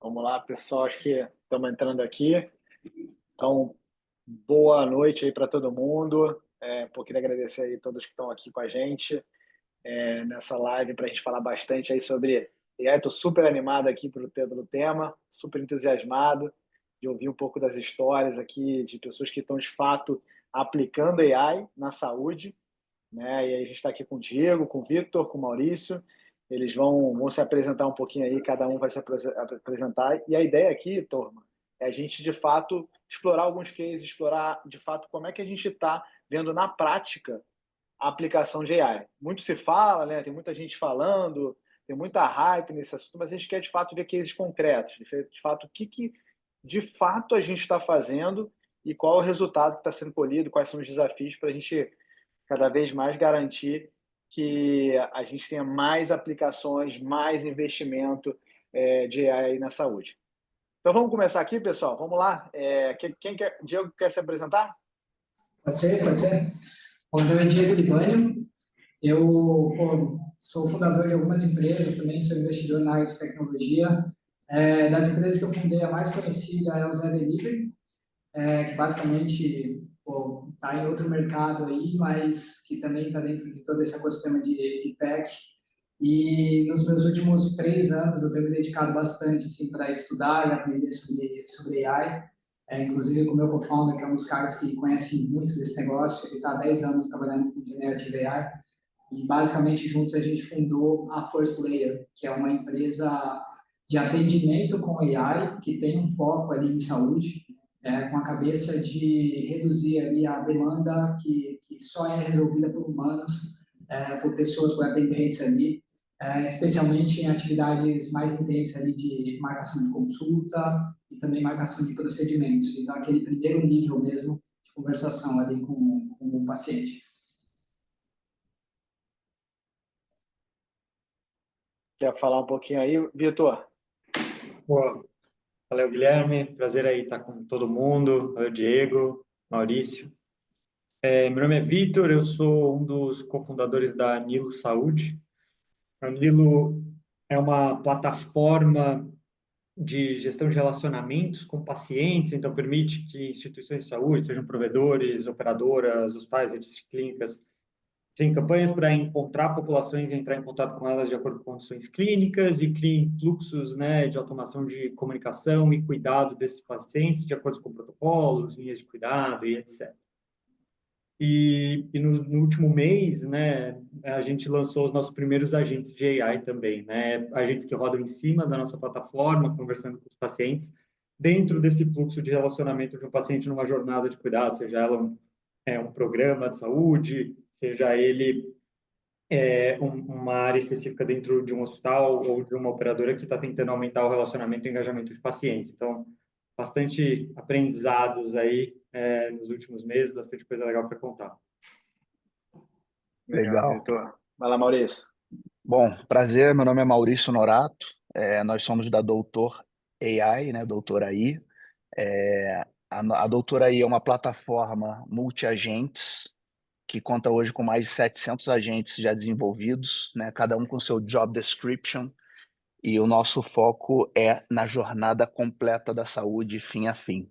Vamos lá, pessoal, acho que estamos entrando aqui. Então, boa noite aí para todo mundo. Queria agradecer aí todos que estão aqui com a gente nessa live para a gente falar bastante aí sobre AI. Estou super animado aqui pelo tema, super entusiasmado de ouvir um pouco das histórias aqui de pessoas que estão de fato aplicando AI na saúde, né? E aí a gente está aqui com o Diego, com o Vitor, com o Maurício. Eles vão se apresentar um pouquinho aí, cada um vai se apresentar. E a ideia aqui, turma, é a gente, de fato, explorar alguns cases, explorar, de fato, como é que a gente está vendo na prática a aplicação de AI. Muito se fala, né? Tem muita gente falando, tem muita hype nesse assunto, mas a gente quer, de fato, ver cases concretos, de fato, o que de fato a gente está fazendo e qual é o resultado que está sendo colhido, quais são os desafios para a gente cada vez mais garantir que a gente tenha mais aplicações, mais investimento de AI na saúde. Então vamos começar aqui, pessoal. Vamos lá. Quem quer? Diego quer se apresentar? Pode ser, pode ser. Bom, meu nome é Diego Libânio. Eu sou fundador de algumas empresas também, sou investidor na área de tecnologia. Das empresas que eu fundei, a mais conhecida é o Zé Delivery, que basicamente está em outro mercado aí, mas que também está dentro de todo esse ecossistema de tech. E nos meus últimos 3 anos eu tenho me dedicado bastante assim, para estudar e aprender sobre AI. Inclusive com o meu co-founder, que é um dos caras que conhece muito desse negócio, ele está há 10 anos trabalhando com Generative AI. E basicamente juntos a gente fundou a First Layer, que é uma empresa de atendimento com AI, que tem um foco ali em saúde, com a cabeça de reduzir ali a demanda que só é resolvida por humanos, por pessoas, por atendentes ali, especialmente em atividades mais intensas ali de marcação de consulta e também marcação de procedimentos. Então, aquele primeiro nível mesmo de conversação ali com o paciente. Quer falar um pouquinho aí, Vitor? Pô, valeu, Guilherme. Prazer aí estar com todo mundo. Valeu, Diego, Maurício. Meu nome é Vitor, eu sou um dos cofundadores da Nilo Saúde. A Nilo é uma plataforma de gestão de relacionamentos com pacientes, então permite que instituições de saúde, sejam provedores, operadoras, hospitais, redes clínicas, tem campanhas para encontrar populações e entrar em contato com elas de acordo com condições clínicas e criem fluxos, né, de automação de comunicação e cuidado desses pacientes de acordo com protocolos, linhas de cuidado e etc. E no último mês, né, a gente lançou os nossos primeiros agentes de AI também, né, agentes que rodam em cima da nossa plataforma, conversando com os pacientes, dentro desse fluxo de relacionamento de um paciente numa jornada de cuidado, seja ela um programa de saúde, seja ele uma área específica dentro de um hospital ou de uma operadora que está tentando aumentar o relacionamento e engajamento de pacientes. Então, bastante aprendizados aí nos últimos meses, bastante coisa legal para contar. Legal, Vitor. Vai lá, Maurício. Bom, prazer, meu nome é Maurício Norato, nós somos da Doutor AI, né, Doutor AI. A Doutor AI é uma plataforma multi-agentes que conta hoje com mais de 700 agentes já desenvolvidos, né, cada um com seu job description, e o nosso foco é na jornada completa da saúde, fim a fim.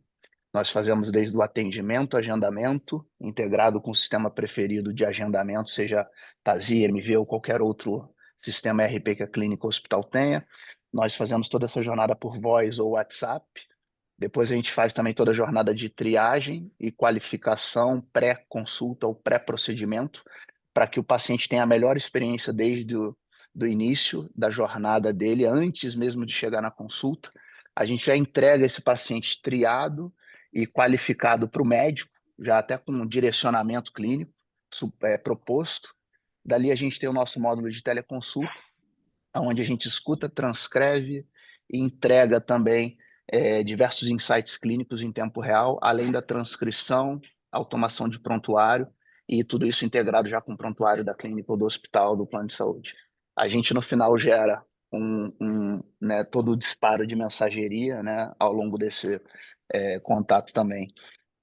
Nós fazemos desde o atendimento, agendamento, integrado com o sistema preferido de agendamento, seja Tazia, MV ou qualquer outro sistema ERP que a clínica ou hospital tenha. Nós fazemos toda essa jornada por voz ou WhatsApp. Depois a gente faz também toda a jornada de triagem e qualificação, pré-consulta ou pré-procedimento, para que o paciente tenha a melhor experiência desde do início da jornada dele, antes mesmo de chegar na consulta. A gente já entrega esse paciente triado e qualificado para o médico, já até com um direcionamento clínico proposto. Dali a gente tem o nosso módulo de teleconsulta, onde a gente escuta, transcreve e entrega também diversos insights clínicos em tempo real, além da transcrição, automação de prontuário, e tudo isso integrado já com o prontuário da clínica ou do hospital, do plano de saúde. A gente, no final, gera né, todo o disparo de mensageria, né, ao longo desse contato também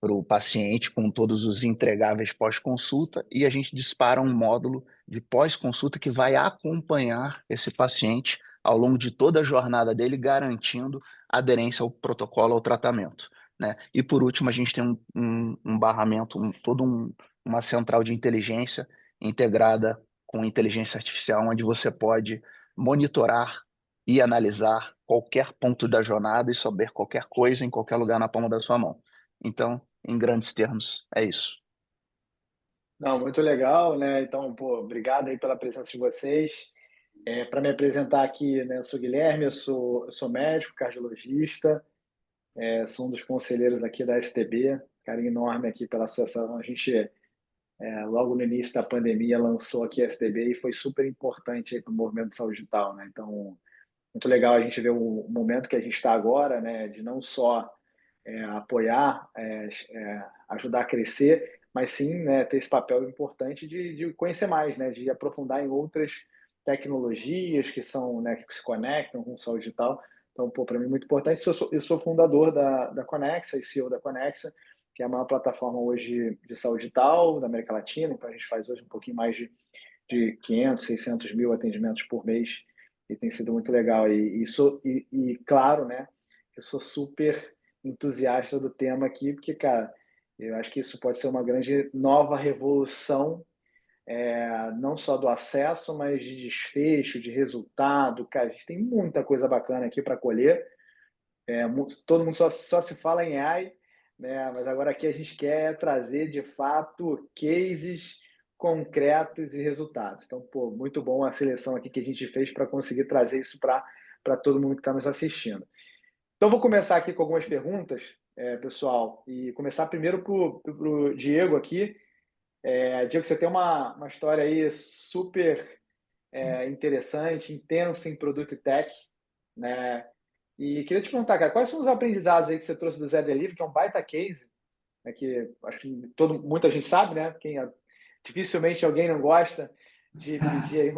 para o paciente, com todos os entregáveis pós-consulta, e a gente dispara um módulo de pós-consulta que vai acompanhar esse paciente ao longo de toda a jornada dele, garantindo aderência ao protocolo, ao tratamento, né? E por último, a gente tem um barramento, uma central de inteligência integrada com inteligência artificial, onde você pode monitorar e analisar qualquer ponto da jornada e saber qualquer coisa em qualquer lugar na palma da sua mão. Então, em grandes termos, é isso. Não, muito legal, né? Então, pô, obrigado aí pela presença de vocês. Para me apresentar aqui, né, eu sou Guilherme, eu sou médico, cardiologista, sou um dos conselheiros aqui da STB, carinho enorme aqui pela associação. A gente, logo no início da pandemia, lançou aqui a STB e foi super importante para o movimento de saúde digital, né? Então, muito legal a gente ver o momento que a gente está agora, né, de não só apoiar, ajudar a crescer, mas sim, né, ter esse papel importante de conhecer mais, né, de aprofundar em outras tecnologias que são, né, que se conectam com saúde digital. Então, pô, para mim é muito importante. Eu sou fundador da Conexa e CEO da Conexa, que é a maior plataforma hoje de saúde digital da América Latina. Então, a gente faz hoje um pouquinho mais de 500, 600 mil atendimentos por mês e tem sido muito legal. E claro, né, eu sou super entusiasta do tema aqui, porque, cara, eu acho que isso pode ser uma grande nova revolução, não só do acesso, mas de desfecho, de resultado. Cara, a gente tem muita coisa bacana aqui para colher. Todo mundo só se fala em AI, né? Mas agora aqui a gente quer trazer, de fato, cases concretos e resultados. Então, pô, muito bom a seleção aqui que a gente fez para conseguir trazer isso para todo mundo que está nos assistindo. Então, vou começar aqui com algumas perguntas, pessoal, e começar primeiro para o Diego aqui. Diego, você tem uma história aí super interessante, intensa em produto e tech, né? E queria te perguntar, cara, quais são os aprendizados aí que você trouxe do Zé Delivery, que é um baita case, né, que acho que muita gente sabe, né? Dificilmente alguém não gosta de pedir aí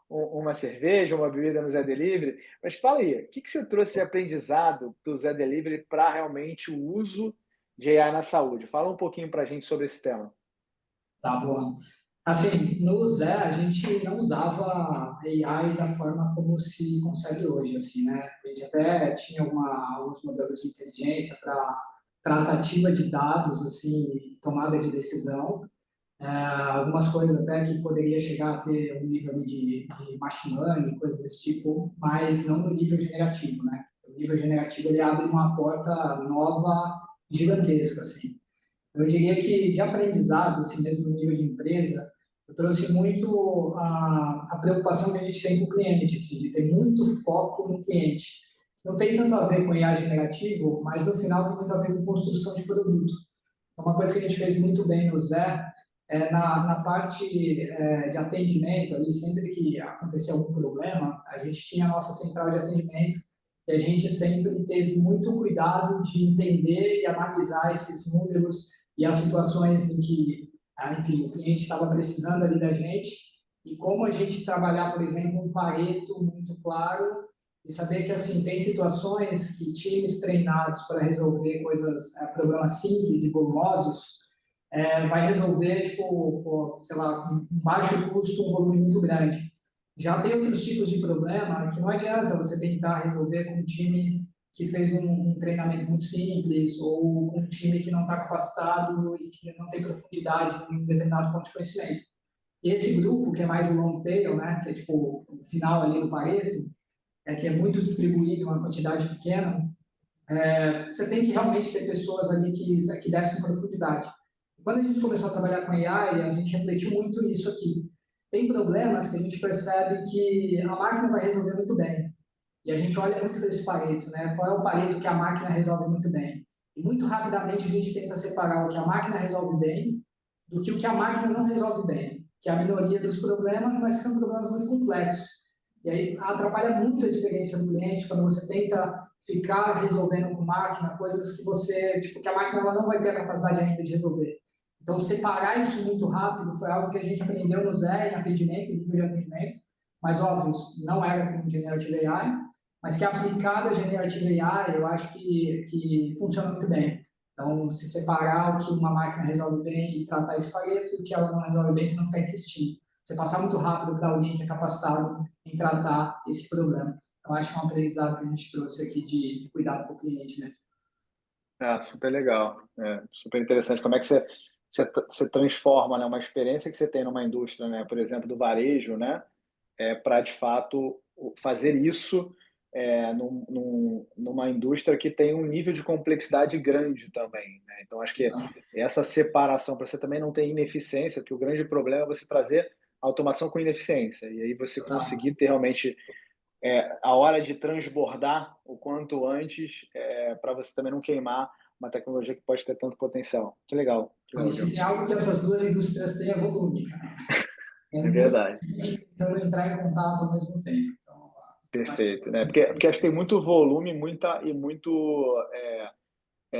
uma cerveja, uma bebida no Zé Delivery. Mas fala aí, o que você trouxe de aprendizado do Zé Delivery para realmente o uso de AI na saúde? Fala um pouquinho para a gente sobre esse tema. Tá bom. Assim, no Zé, a gente não usava AI da forma como se consegue hoje, assim, né? A gente até tinha alguns modelos de inteligência para tratativa de dados, assim, tomada de decisão, algumas coisas até que poderia chegar a ter um nível de machine learning, coisas desse tipo, mas não no nível generativo, né? O nível generativo, ele abre uma porta nova, gigantesca, assim. Eu diria que de aprendizado, assim mesmo no nível de empresa, eu trouxe muito a preocupação que a gente tem com o cliente, assim, de ter muito foco no cliente. Não tem tanto a ver com IA generativo, mas no final tem muito a ver com construção de produto. Uma coisa que a gente fez muito bem no Zé é na parte de atendimento, ali, sempre que acontecia algum problema, a gente tinha a nossa central de atendimento e a gente sempre teve muito cuidado de entender e analisar esses números e as situações em que, enfim, o cliente estava precisando ali da gente e como a gente trabalhar, por exemplo, um Pareto muito claro e saber que, assim, tem situações que times treinados para resolver coisas, problemas simples e volumosos, vai resolver, tipo, sei lá, um baixo custo, um volume muito grande. Já tem outros tipos de problema que não adianta você tentar resolver com um time que fez um treinamento muito simples ou com um time que não está capacitado e que não tem profundidade em um determinado ponto de conhecimento. E esse grupo, que é mais o long tail, né, que é tipo o final ali do Pareto, que é muito distribuído, uma quantidade pequena, você tem que realmente ter pessoas ali que descem com profundidade. Quando a gente começou a trabalhar com AI, a gente refletiu muito nisso aqui. Tem problemas que a gente percebe que a máquina vai resolver muito bem. E a gente olha muito para esse Pareto, né? Qual é o Pareto que a máquina resolve muito bem? E muito rapidamente a gente tenta separar o que a máquina resolve bem do que o que a máquina não resolve bem, que é a minoria dos problemas, mas que são problemas muito complexos. E aí atrapalha muito a experiência do cliente quando você tenta ficar resolvendo com máquina coisas que você, tipo, que a máquina ela não vai ter a capacidade ainda de resolver. Então, separar isso muito rápido foi algo que a gente aprendeu no Zé, em atendimento, em nível de atendimento, mas, óbvio, não era com Generative AI, mas que aplicada a Generative AI, eu acho que funciona muito bem. Então, se separar o que uma máquina resolve bem e tratar esse Pareto, e o que ela não resolve bem, se não ficar insistindo. você passar muito rápido para alguém que é capacitado em tratar esse problema. Então, acho que é um aprendizado que a gente trouxe aqui de cuidado com o cliente mesmo. Super legal, super interessante. Como é que você transforma, né, uma experiência que você tem numa indústria, né, por exemplo, do varejo, né, para de fato fazer isso numa indústria que tem um nível de complexidade grande também, né? Então, acho que essa separação, para você também não ter ineficiência, porque o grande problema é você trazer automação com ineficiência, e aí você conseguir ter realmente a hora de transbordar o quanto antes, para você também não queimar uma tecnologia que pode ter tanto potencial. Que legal. Que legal, E se tem algo que essas duas indústrias têm é volume, cara. É verdade. Tentando entrar em contato ao mesmo tempo. Então, Perfeito, né? Porque acho que tem muito volume,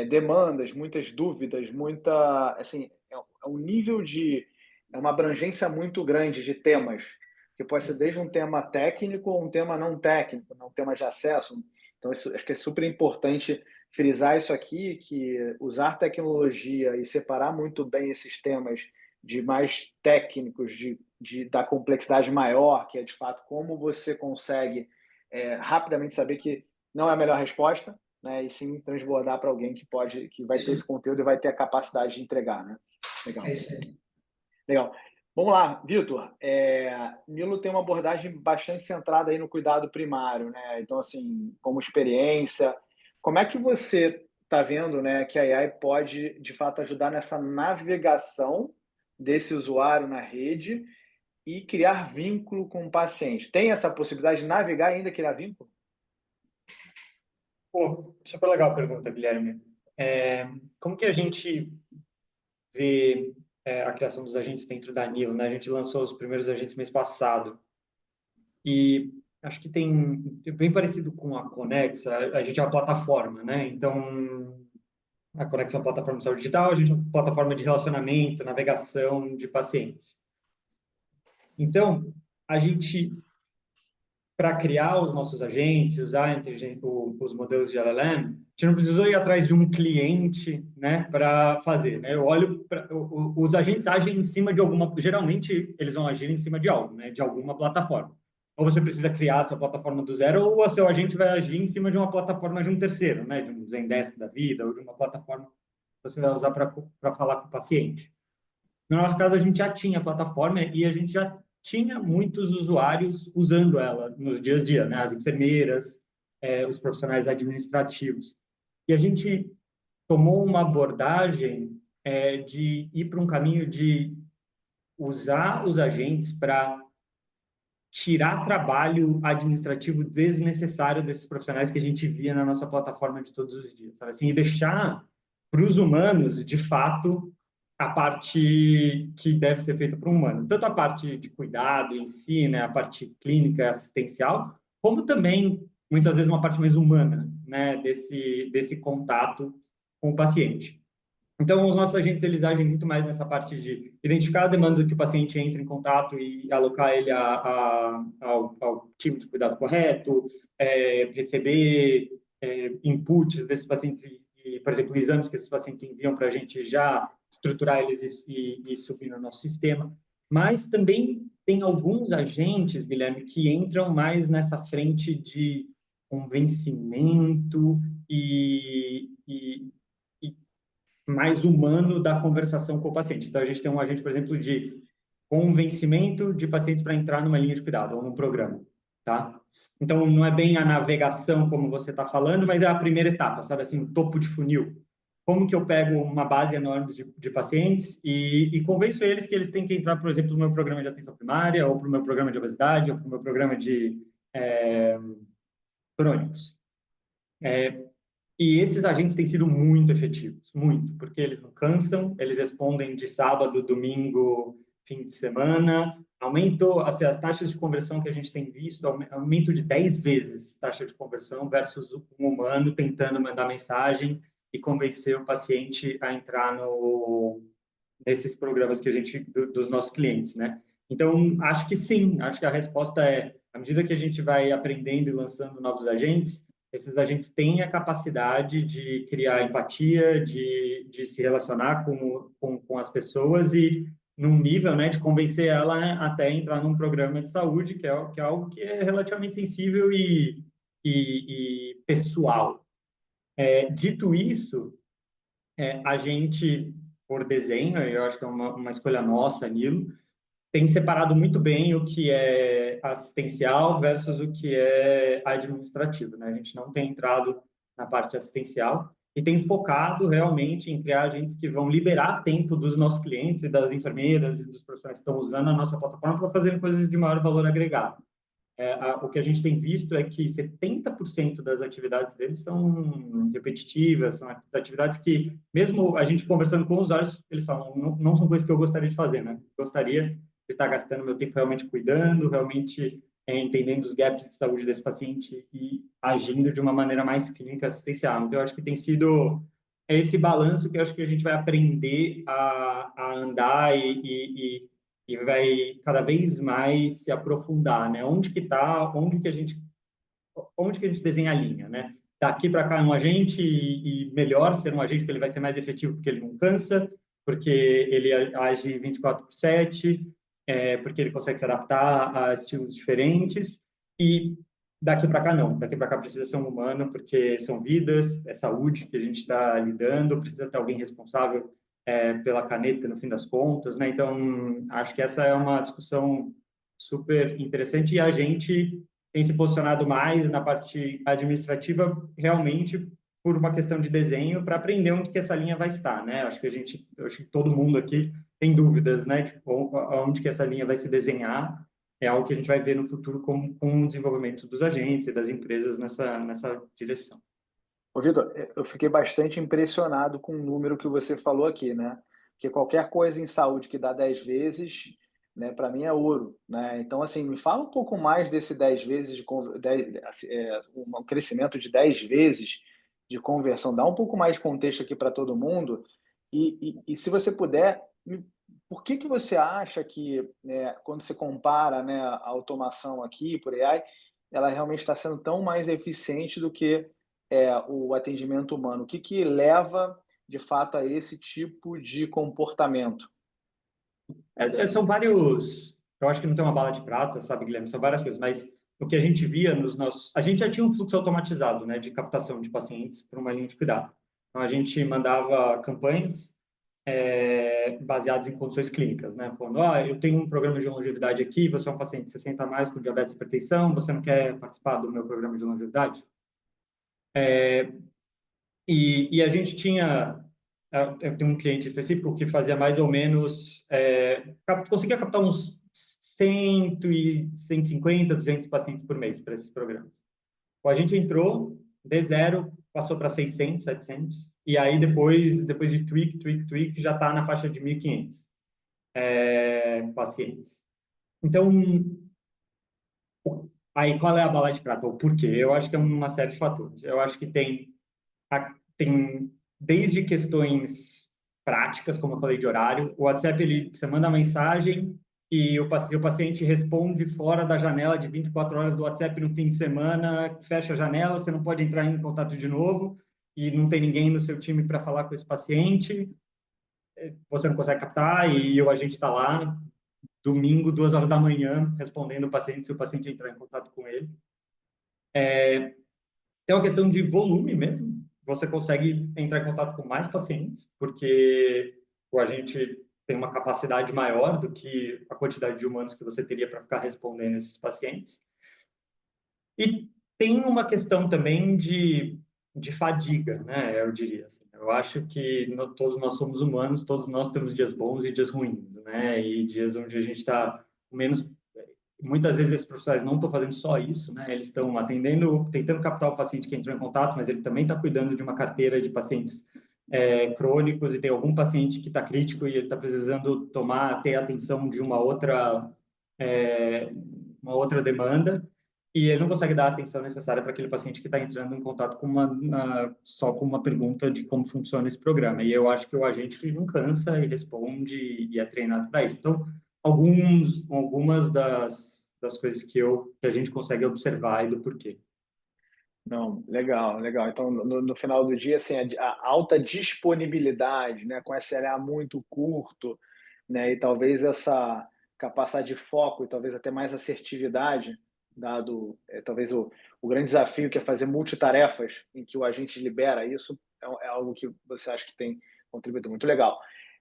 demandas, muitas dúvidas, assim, um nível é uma abrangência muito grande de temas, que pode ser desde um tema técnico ou um tema não técnico, um tema de acesso. Então, acho que é super importante frisar isso aqui, que usar tecnologia e separar muito bem esses temas de mais técnicos, da complexidade maior, que é de fato como você consegue rapidamente saber que não é a melhor resposta, né, e sim transbordar para alguém que vai ter esse conteúdo e vai ter a capacidade de entregar, né? Legal. É isso aí. Legal. Vamos lá, Vitor. Nilo tem uma abordagem bastante centrada aí no cuidado primário, né? Então, assim, como experiência, como é que você está vendo, né, que a AI pode, de fato, ajudar nessa navegação desse usuário na rede e criar vínculo com o paciente? Tem essa possibilidade de navegar e ainda criar vínculo? Pô, super legal a pergunta, Guilherme. Como que a gente vê a criação dos agentes dentro da Nilo, né? A gente lançou os primeiros agentes mês passado e acho que tem bem parecido com a Connex, a gente é uma plataforma, né? Então, a Connex é uma plataforma de saúde digital, a gente é uma plataforma de relacionamento, navegação de pacientes. Então, a gente, para criar os nossos agentes, usar os modelos de LLM, a gente não precisou ir atrás de um cliente, né, para fazer, né? Eu olho os agentes agem em cima de geralmente eles vão agir em cima de algo, né, de alguma plataforma. Ou você precisa criar a sua plataforma do zero, ou o seu agente vai agir em cima de uma plataforma de um terceiro, né, de um Zendesk da vida, ou de uma plataforma que você vai usar para falar com o paciente. No nosso caso, a gente já tinha a plataforma e a gente já tinha muitos usuários usando ela nos dias a dia, né? As enfermeiras, os profissionais administrativos. E a gente tomou uma abordagem de ir para um caminho de usar os agentes para tirar trabalho administrativo desnecessário desses profissionais que a gente via na nossa plataforma de todos os dias, sabe? Assim, e deixar para os humanos, de fato, a parte que deve ser feita para o humano. Tanto a parte de cuidado em si, né, a parte clínica, assistencial, como também, muitas vezes, uma parte mais humana, né, desse contato com o paciente. Então, os nossos agentes, eles agem muito mais nessa parte de identificar a demanda que o paciente entra em contato e alocar ele ao time de cuidado correto, receber inputs desses pacientes, por exemplo, exames que esses pacientes enviam para a gente já estruturar eles e subir no nosso sistema. Mas também tem alguns agentes, Guilherme, que entram mais nessa frente de convencimento e mais humano da conversação com o paciente. Então, a gente tem um agente, por exemplo, de convencimento de pacientes para entrar numa linha de cuidado ou num programa, tá? Então, não é bem a navegação como você está falando, mas é a primeira etapa, sabe assim, o topo de funil. Como que eu pego uma base enorme de pacientes e convenço eles que eles têm que entrar, por exemplo, no meu programa de atenção primária, ou para o meu programa de obesidade, ou para o meu programa de crônicos. E esses agentes têm sido muito efetivos, muito, porque eles não cansam, eles respondem de sábado, domingo, fim de semana. Aumentou, assim, as taxas de conversão que a gente tem visto, aumento de 10 vezes taxa de conversão versus um humano tentando mandar mensagem e convencer o paciente a entrar nesses programas que a gente, dos nossos clientes, né? Então, acho que sim, acho que a resposta é, à medida que a gente vai aprendendo e lançando novos agentes, esses agentes têm a capacidade de criar empatia, de se relacionar com as pessoas e num nível, né, de convencer ela até entrar num programa de saúde, que é algo que é relativamente sensível e pessoal. Dito isso, a gente, por desenho, eu acho que é uma escolha nossa, Nilo, tem separado muito bem o que é assistencial versus o que é administrativo, né? A gente não tem entrado na parte assistencial e tem focado realmente em criar agentes que vão liberar tempo dos nossos clientes e das enfermeiras e dos profissionais que estão usando a nossa plataforma para fazer coisas de maior valor agregado. O que a gente tem visto é que 70% das atividades deles são repetitivas, são atividades que, mesmo a gente conversando com os usuários, eles falam, não são coisas que eu gostaria de fazer, né? Gostaria de estar gastando meu tempo realmente cuidando, realmente entendendo os gaps de saúde desse paciente e agindo de uma maneira mais clínica assistencial. Então, eu acho que tem sido esse balanço que eu acho que a gente vai aprender a andar e vai cada vez mais se aprofundar, né? Onde que a gente desenha a linha, né? Daqui para cá é um agente e melhor ser um agente porque ele vai ser mais efetivo porque ele não cansa, porque ele age 24/7, porque ele consegue se adaptar a estilos diferentes e daqui para cá não, daqui para cá precisa ser um humano porque são vidas, é saúde que a gente está lidando, precisa ter alguém responsável pela caneta no fim das contas, né? Então acho que essa é uma discussão super interessante e a gente tem se posicionado mais na parte administrativa realmente por uma questão de desenho para aprender onde que essa linha vai estar, né? Acho que todo mundo aqui tem dúvidas, né? Tipo, onde que essa linha vai se desenhar é algo que a gente vai ver no futuro com o desenvolvimento dos agentes e das empresas nessa direção. Ô, Vitor, eu fiquei bastante impressionado com o número que você falou aqui, né? Porque qualquer coisa em saúde que dá 10 vezes, né, para mim é ouro, né? Então, assim, me fala um pouco mais desse 10 vezes um crescimento de 10 vezes de conversão. Dá um pouco mais de contexto aqui para todo mundo. E se você puder, por que você acha que, quando você compara, né, a automação aqui por AI, ela realmente está sendo tão mais eficiente do que o atendimento humano? O que leva, de fato, a esse tipo de comportamento? São vários. Eu acho que não tem uma bala de prata, sabe, Guilherme? São várias coisas, mas o que a gente via nos nossos. A gente já tinha um fluxo automatizado, né, de captação de pacientes para uma linha de cuidado. Então, a gente mandava campanhas baseadas em condições clínicas, né? Falando, eu tenho um programa de longevidade aqui, você é um paciente de 60 a mais com diabetes e hipertensão, você não quer participar do meu programa de longevidade? E a gente tinha, eu tenho um cliente específico que fazia mais ou menos, conseguia captar uns 100 e 150, 200 pacientes por mês para esses programas. A gente entrou de zero, passou para 600, 700, e aí depois de tweak, já está na faixa de 1.500 pacientes. Então, aí qual é a bala de prata? O porquê? Eu acho que é uma série de fatores. Eu acho que tem desde questões práticas, como eu falei, de horário. O WhatsApp, você manda uma mensagem e o paciente responde fora da janela de 24 horas do WhatsApp no fim de semana, fecha a janela, você não pode entrar em contato de novo e não tem ninguém no seu time para falar com esse paciente, você não consegue captar e o agente está lá, domingo, 2 horas da manhã, respondendo o paciente se o paciente entrar em contato com ele. É uma questão de volume mesmo. Você consegue entrar em contato com mais pacientes, porque o agente tem uma capacidade maior do que a quantidade de humanos que você teria para ficar respondendo esses pacientes. E tem uma questão também de fadiga, né? Eu diria assim. Eu acho que todos nós somos humanos, todos nós temos dias bons e dias ruins, né? E dias onde a gente está menos. Muitas vezes esses profissionais não estão fazendo só isso, né? Eles estão atendendo, tentando captar o paciente que entrou em contato, mas ele também está cuidando de uma carteira de pacientes crônicos e tem algum paciente que está crítico e ele está precisando ter atenção de uma outra demanda e ele não consegue dar a atenção necessária para aquele paciente que está entrando em contato só com uma pergunta de como funciona esse programa. E eu acho que o agente não cansa e responde e é treinado para isso. Então, algumas das coisas que a gente consegue observar e do porquê. Não, legal, legal. Então, no final do dia, assim, a alta disponibilidade, né, com SLA muito curto, né? E talvez essa capacidade de foco e talvez até mais assertividade, dado talvez o grande desafio que é fazer multitarefas, em que o agente libera isso, é algo que você acha que tem contribuído muito legal.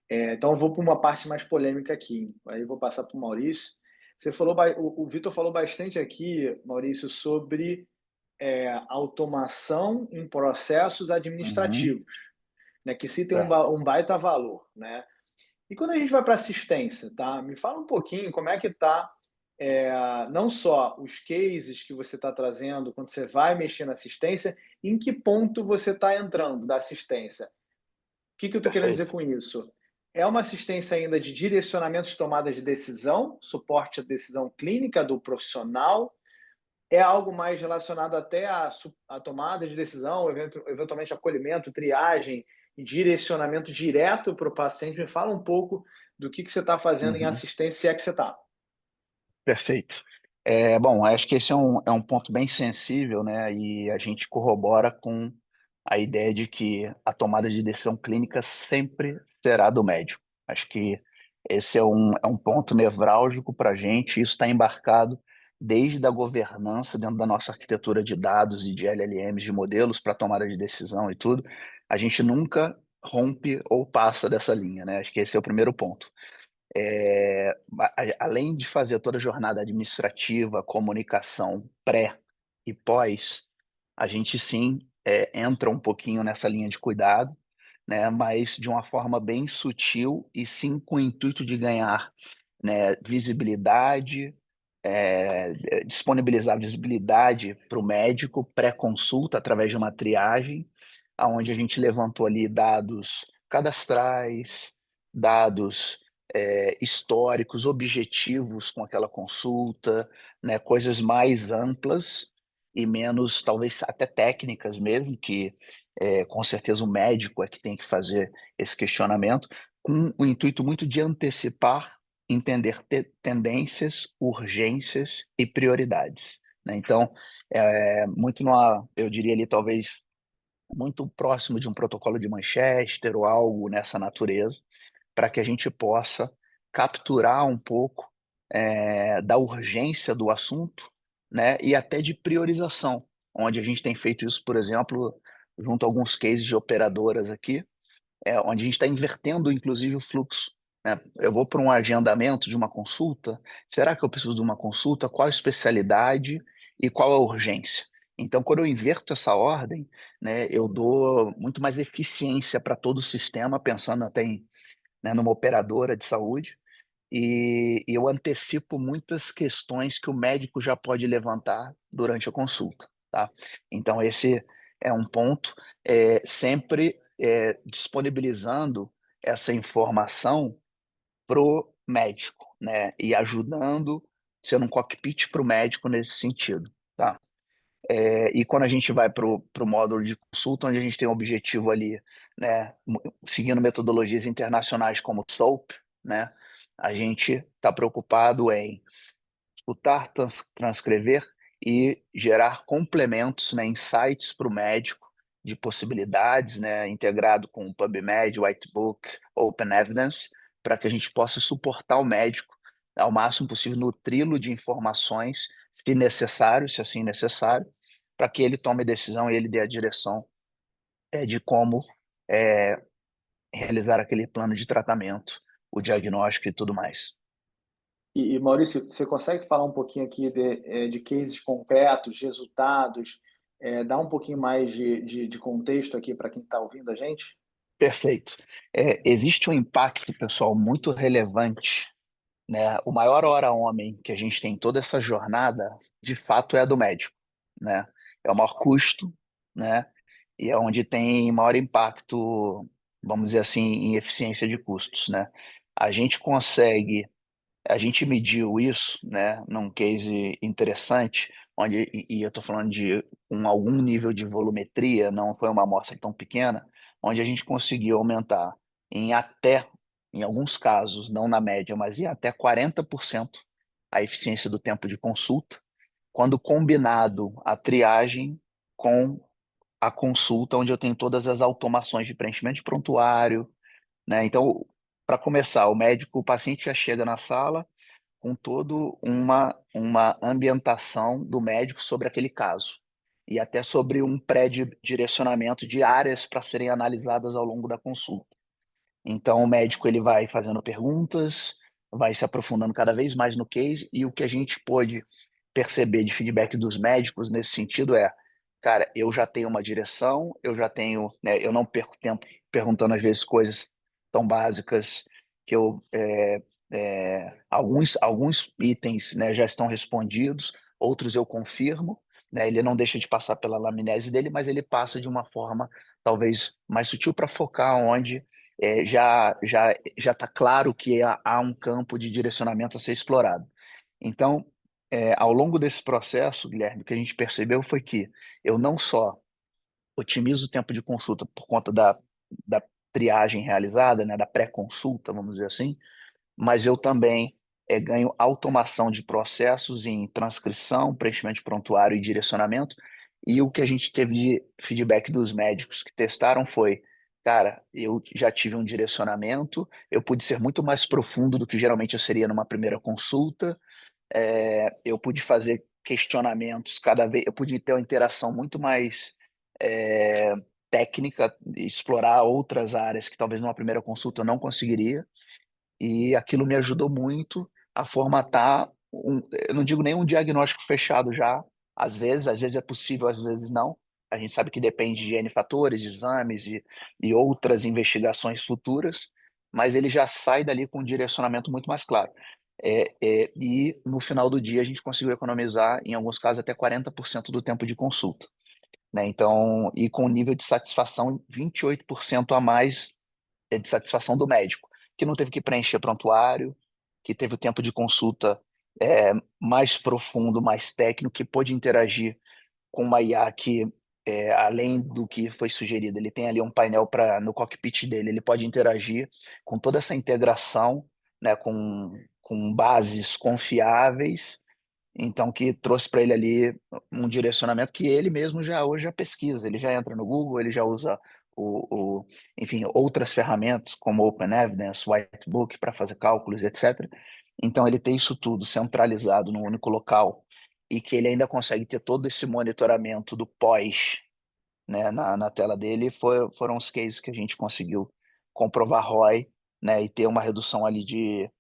Então, eu vou para uma parte mais polêmica aqui. Aí eu vou passar para o Maurício. Você falou, o Vitor falou bastante aqui, Maurício, sobre automação em processos Uhum, administrativos, né, que se tem certo. um baita valor, né? E quando a gente vai para assistência, tá? Me fala um pouquinho como é que está, não só os cases que você está trazendo quando você vai mexer na assistência, em que ponto você está entrando da assistência. Que eu estou querendo dizer Perfeito. com isso? É uma assistência ainda de direcionamento de tomada de decisão, suporte à decisão clínica do profissional, é algo mais relacionado até à tomada de decisão, eventualmente acolhimento, triagem e direcionamento direto para o paciente. Me fala um pouco do que você está fazendo em Uhum, assistência, se é que você está. perfeito. Bom, acho que esse é um ponto bem sensível, né? E a gente corrobora com a ideia de que a tomada de decisão clínica sempre será do médico. Acho que esse é um ponto nevrálgico para a gente, isso está embarcado desde a governança dentro da nossa arquitetura de dados e de LLMs, de modelos para tomada de decisão e tudo. A gente nunca rompe ou passa dessa linha, né? Acho que esse é o primeiro ponto. Além de fazer toda a jornada administrativa, comunicação pré e pós, a gente sim entra um pouquinho nessa linha de cuidado, né, mas de uma forma bem sutil e sim com o intuito de ganhar, né, visibilidade, disponibilizar visibilidade para o médico pré-consulta através de uma triagem, onde a gente levantou ali dados cadastrais, dados históricos, objetivos com aquela consulta, né, coisas mais amplas e menos, talvez até técnicas mesmo, que com certeza o médico é que tem que fazer esse questionamento, com o intuito muito de antecipar, entender tendências, urgências e prioridades, né? Então, muito eu diria ali, talvez, muito próximo de um protocolo de Manchester ou algo nessa natureza, para que a gente possa capturar um pouco da urgência do assunto, né, e até de priorização, onde a gente tem feito isso, por exemplo, junto a alguns cases de operadoras aqui, onde a gente está invertendo, inclusive, o fluxo, né? Eu vou para um agendamento de uma consulta, será que eu preciso de uma consulta? Qual a especialidade e qual a urgência? Então, quando eu inverto essa ordem, né, eu dou muito mais eficiência para todo o sistema, pensando até né, numa operadora de saúde, e eu antecipo muitas questões que o médico já pode levantar durante a consulta, tá? Então, esse é um ponto, sempre disponibilizando essa informação pro médico, né? E ajudando, sendo um cockpit para o médico nesse sentido, tá? E quando a gente vai para o módulo de consulta, onde a gente tem um objetivo ali, né, seguindo metodologias internacionais como o SOAP, né, a gente está preocupado em escutar, transcrever e gerar complementos, né, insights para o médico de possibilidades, né, integrado com o PubMed, Whitebook, Open Evidence, para que a gente possa suportar o médico ao máximo possível, nutri-lo de informações, se necessário, se assim necessário, para que ele tome decisão e ele dê a direção de como é, realizar aquele plano de tratamento, o diagnóstico e tudo mais. E Maurício, você consegue falar um pouquinho aqui de cases concretos, resultados, dar um pouquinho mais de contexto aqui para quem está ouvindo a gente? Perfeito. Existe um impacto, pessoal, muito relevante, né? O maior hora homem que a gente tem em toda essa jornada, de fato, é a do médico, né? É o maior custo, né? E é onde tem maior impacto, vamos dizer assim, em eficiência de custos, né? A gente consegue A gente mediu isso, né, num case interessante, onde, e eu estou falando de algum nível de volumetria, não foi uma amostra tão pequena, onde a gente conseguiu aumentar em até, em alguns casos, não na média, mas em até 40% a eficiência do tempo de consulta, quando combinado a triagem com a consulta, onde eu tenho todas as automações de preenchimento de prontuário, né? Então, Para começar, o paciente já chega na sala com toda uma ambientação do médico sobre aquele caso e até sobre um pré-direcionamento de áreas para serem analisadas ao longo da consulta. Então, o médico ele vai fazendo perguntas, vai se aprofundando cada vez mais no case, e o que a gente pôde perceber de feedback dos médicos nesse sentido é, cara, eu já tenho uma direção, eu já tenho, né, eu não perco tempo perguntando às vezes coisas tão básicas que alguns itens, né, já estão respondidos, outros eu confirmo, né, ele não deixa de passar pela anamnese dele, mas ele passa de uma forma talvez mais sutil para focar onde já está claro que há um campo de direcionamento a ser explorado. Então, ao longo desse processo, Guilherme, o que a gente percebeu foi que eu não só otimizo o tempo de consulta por conta da triagem realizada, né, da pré-consulta, vamos dizer assim, mas eu também ganho automação de processos em transcrição, preenchimento de prontuário e direcionamento. E o que a gente teve de feedback dos médicos que testaram foi, cara, eu já tive um direcionamento, eu pude ser muito mais profundo do que geralmente eu seria numa primeira consulta, eu pude fazer questionamentos cada vez, eu pude ter uma interação muito mais é, técnica, explorar outras áreas que talvez numa primeira consulta eu não conseguiria. E aquilo me ajudou muito a formatar eu não digo nem um diagnóstico fechado já, às vezes é possível, às vezes não. A gente sabe que depende de N fatores, exames e outras investigações futuras, mas ele já sai dali com um direcionamento muito mais claro. E no final do dia a gente conseguiu economizar, em alguns casos, até 40% do tempo de consulta, né? Então, e com um nível de satisfação 28% a mais de satisfação do médico, que não teve que preencher prontuário, que teve o tempo de consulta mais profundo, mais técnico, que pôde interagir com uma IA que, além do que foi sugerido, ele tem ali um painel no cockpit dele, ele pode interagir com toda essa integração, né, com bases confiáveis, então que trouxe para ele ali um direcionamento que ele mesmo já hoje já pesquisa, ele já entra no Google, ele já usa enfim, outras ferramentas como Open Evidence, Whitebook para fazer cálculos, etc. Então ele tem isso tudo centralizado num único local e que ele ainda consegue ter todo esse monitoramento do pós, né, na tela dele, foram os cases que a gente conseguiu comprovar ROI, né, e ter uma redução ali de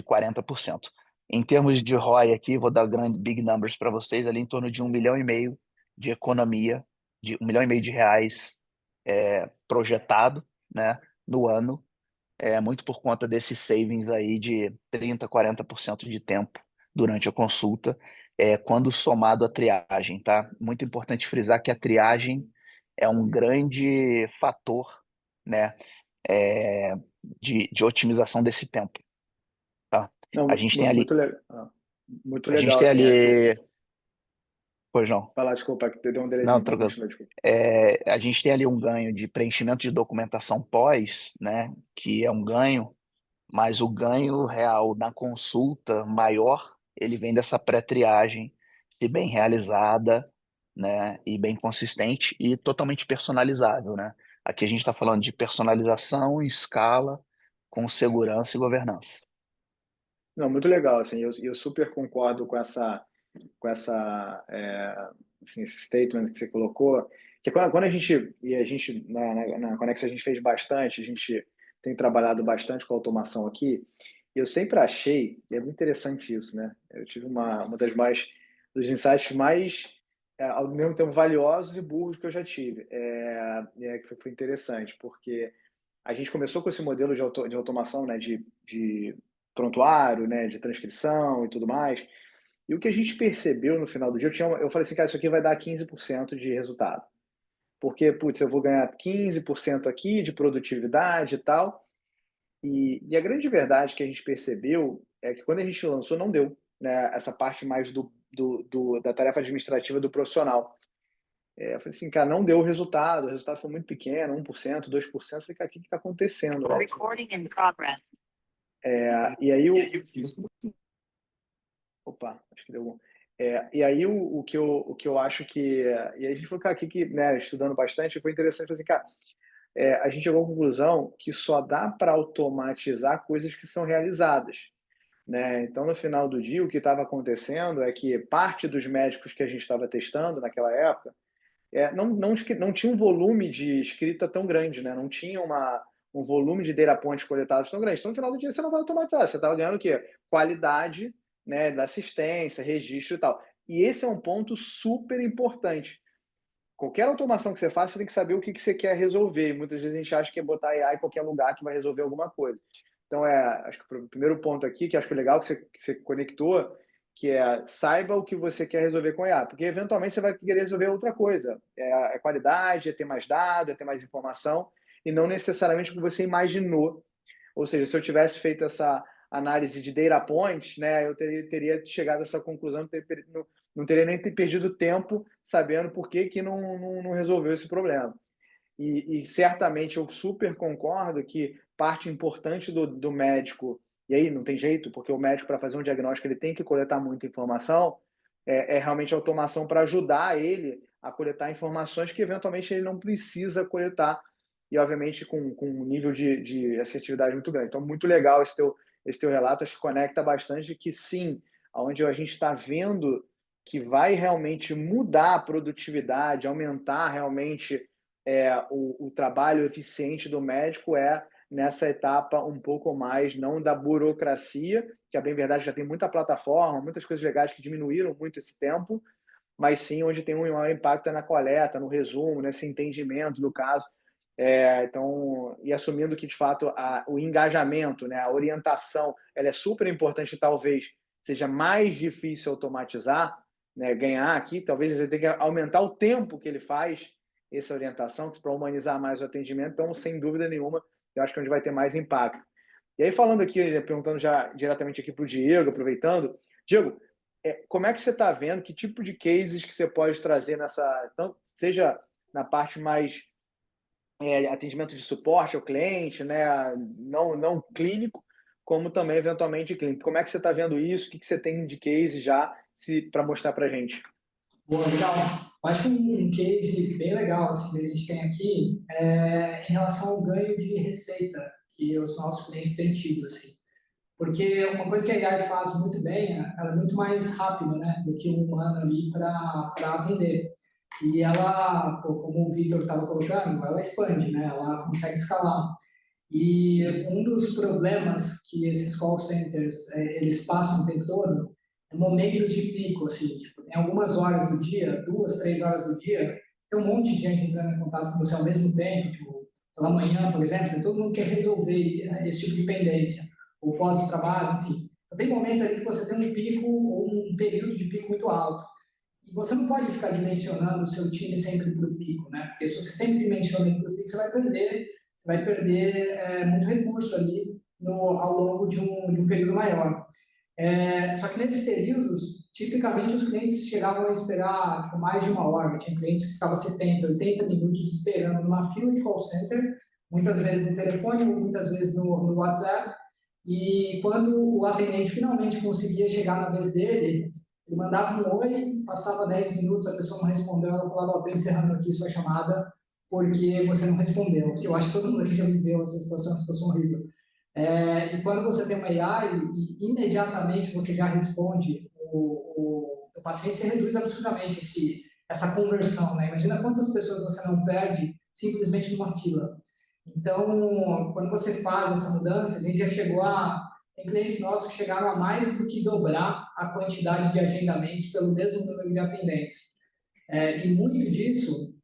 40%. Em termos de ROI aqui, vou dar big numbers para vocês, ali em torno de 1,5 milhão de economia, de 1,5 milhão de reais projetado, né, no ano, muito por conta desses savings aí de 30, 40% de tempo durante a consulta, quando somado à triagem, tá? Muito importante frisar que a triagem é um grande fator, né, é, de otimização desse tempo, tá? Não, A gente tem ali, muito legal. Muito a gente legal, tem assim, acho que... ali, pois não, Vai lá, desculpa, que deu um não, delayzinho, pode tranquilo. continuar, desculpa. A gente tem ali um ganho de preenchimento de documentação pós, né, que é um ganho, mas o ganho real na consulta maior, ele vem dessa pré-triagem, se bem realizada, né, e bem consistente e totalmente personalizável, né? Aqui a gente está falando de personalização em escala, com segurança e governança. Não, muito legal, assim, eu super concordo com assim, esse statement que você colocou, que quando a gente na Conex a gente fez bastante, a gente tem trabalhado bastante com automação aqui, e eu sempre achei, e é muito interessante isso, né? Eu tive uma dos insights mais, ao mesmo tempo, valiosos e burros que eu já tive. Que foi interessante, porque a gente começou com esse modelo de automação, né, de prontuário, né, de transcrição e tudo mais. E o que a gente percebeu no final do dia, eu falei assim, cara, isso aqui vai dar 15% de resultado. Porque, putz, eu vou ganhar 15% aqui de produtividade e tal. E a grande verdade que a gente percebeu é que quando a gente lançou, não deu, né, essa parte mais da tarefa administrativa do profissional. Eu falei assim, cara, não deu o resultado foi muito pequeno, 1%, 2%. Eu falei, cara, o que está acontecendo? Né? Recording in progress. E aí Opa, acho que deu bom. E aí o que eu acho que... E aí a gente falou, cara, né, estudando bastante, foi interessante, assim, cara, a gente chegou à conclusão que só dá para automatizar coisas que são realizadas, né? Então, no final do dia, o que estava acontecendo é que parte dos médicos que a gente estava testando naquela época não tinha um volume de escrita tão grande, né? Não tinha um volume de data points coletados tão grande. Então, no final do dia, você não vai automatizar, você estava ganhando o quê? Qualidade, né, da assistência, registro e tal. E esse é um ponto super importante. Qualquer automação que você faça, você tem que saber o que você quer resolver. E muitas vezes a gente acha que é botar AI em qualquer lugar que vai resolver alguma coisa. Então, acho que o primeiro ponto aqui, que acho que foi legal que você conectou, que saiba o que você quer resolver com IA, porque eventualmente você vai querer resolver outra coisa. É qualidade, é ter mais dados, é ter mais informação, e não necessariamente o que você imaginou. Ou seja, se eu tivesse feito essa análise de data points, né, eu teria chegado a essa conclusão, não teria nem perdido tempo sabendo por que não resolveu esse problema. E certamente eu super concordo que parte importante do médico, e aí não tem jeito, porque o médico, para fazer um diagnóstico, ele tem que coletar muita informação, realmente a automação para ajudar ele a coletar informações que eventualmente ele não precisa coletar, e obviamente com um nível de assertividade muito grande. Então, muito legal esse teu relato, acho que conecta bastante que sim, onde a gente está vendo que vai realmente mudar a produtividade, aumentar realmente o trabalho eficiente do médico nessa etapa um pouco mais, não da burocracia, que a bem verdade já tem muita plataforma, muitas coisas legais que diminuíram muito esse tempo, mas sim onde tem um maior impacto na coleta, no resumo, nesse entendimento do caso. Então, e assumindo que, de fato, o engajamento, né, a orientação, ela é super importante, talvez seja mais difícil automatizar, né, ganhar aqui, talvez você tenha que aumentar o tempo que ele faz essa orientação, para humanizar mais o atendimento. Então, sem dúvida nenhuma, eu acho que é onde vai ter mais impacto. E aí, falando aqui, perguntando já diretamente aqui para o Diego, aproveitando, Diego, como é que você está vendo, que tipo de cases que você pode trazer nessa, seja na parte mais atendimento de suporte ao cliente, né, não clínico, como também eventualmente clínico. Como é que você está vendo isso? O que você tem de case já para mostrar para a gente? Boa, legal. Acho que um case bem legal assim, que a gente tem aqui é em relação ao ganho de receita que os nossos clientes têm tido. Assim. Porque uma coisa que a AI faz muito bem, ela é muito mais rápida, né, do que um humano ali para atender. E ela, como o Vitor estava colocando, ela expande, né, ela consegue escalar. E um dos problemas que esses call centers eles passam o tempo todo é momentos de pico, assim, tipo, tem algumas horas do dia, 2, 3 horas do dia, tem um monte de gente entrando em contato com você ao mesmo tempo, tipo, pela manhã, por exemplo, todo mundo quer resolver esse tipo de pendência, ou pós o trabalho, enfim. Então, tem momentos ali que você tem um pico ou um período de pico muito alto. E você não pode ficar dimensionando o seu time sempre para o pico, né? Porque se você sempre dimensiona para o pico, você vai perder muito recurso ali ao longo de um período maior. Só que nesses períodos, tipicamente os clientes chegavam a esperar tipo, mais de 1 hora. Tinha clientes que ficavam 70, 80 minutos esperando numa fila de call center, muitas vezes no telefone, ou muitas vezes no WhatsApp. E quando o atendente finalmente conseguia chegar na vez dele, ele mandava um oi, passava 10 minutos, a pessoa não respondeu, ela falava, estou encerrando aqui sua chamada porque você não respondeu. Eu acho que todo mundo aqui já viveu essa situação, uma situação horrível. E quando você tem uma AI, imediatamente você já responde o paciente, você reduz absurdamente essa conversão. Né? Imagina quantas pessoas você não perde simplesmente numa fila. Então, quando você faz essa mudança, a gente já chegou tem clientes nossos que chegaram a mais do que dobrar a quantidade de agendamentos pelo mesmo número de atendentes. E muito disso,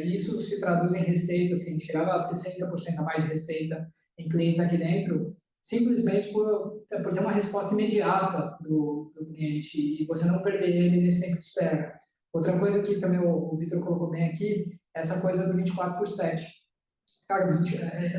isso se traduz em receita, assim, chegava a 60% a mais de receita em clientes aqui dentro, simplesmente por ter uma resposta imediata do cliente e você não perder ele nesse tempo de espera. Outra coisa que também o Vitor colocou bem aqui, essa coisa do 24/7. Cara,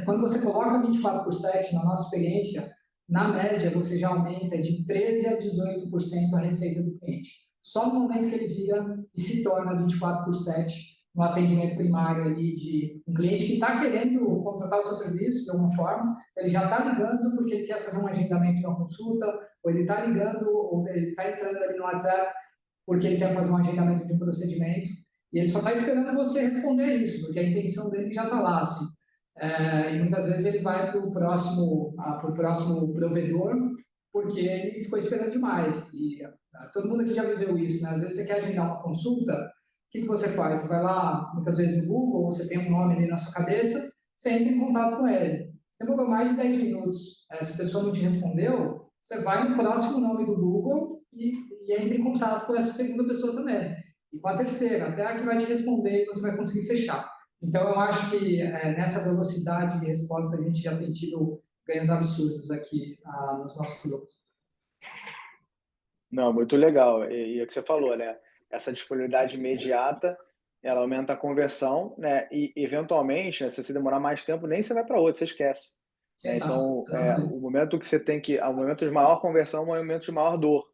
quando você coloca 24/7, na nossa experiência, na média você já aumenta de 13% a 18% a receita do cliente. Só no momento que ele vira e se torna 24/7 no atendimento primário ali de um cliente que está querendo contratar o seu serviço de alguma forma, ele já está ligando porque ele quer fazer um agendamento de uma consulta, ou ele está ligando, ou ele está entrando ali no WhatsApp porque ele quer fazer um agendamento de um procedimento, e ele só está esperando você responder isso, porque a intenção dele já está lá, assim. e muitas vezes ele vai para o próximo provedor porque ele ficou esperando demais. E todo mundo aqui já viveu isso, né? Às vezes você quer agendar uma consulta, o que você faz? Você vai lá, muitas vezes no Google, você tem um nome ali na sua cabeça, você entra em contato com ele. Demorou mais de 10 minutos. Se a pessoa não te respondeu, você vai no próximo nome do Google e entra em contato com essa segunda pessoa também. E com a terceira, até a que vai te responder e você vai conseguir fechar. Então, eu acho que nessa velocidade de resposta a gente já tem tido ganhos absurdos aqui nos nossos produtos. Não, muito legal. E é o que você falou, né? Essa disponibilidade imediata, ela aumenta a conversão, né? E, eventualmente, né, se você demorar mais tempo, nem você vai para outra, você esquece. Né? Exato, Então, exatamente. o momento que você tem que... O momento de maior conversão é o momento de maior dor.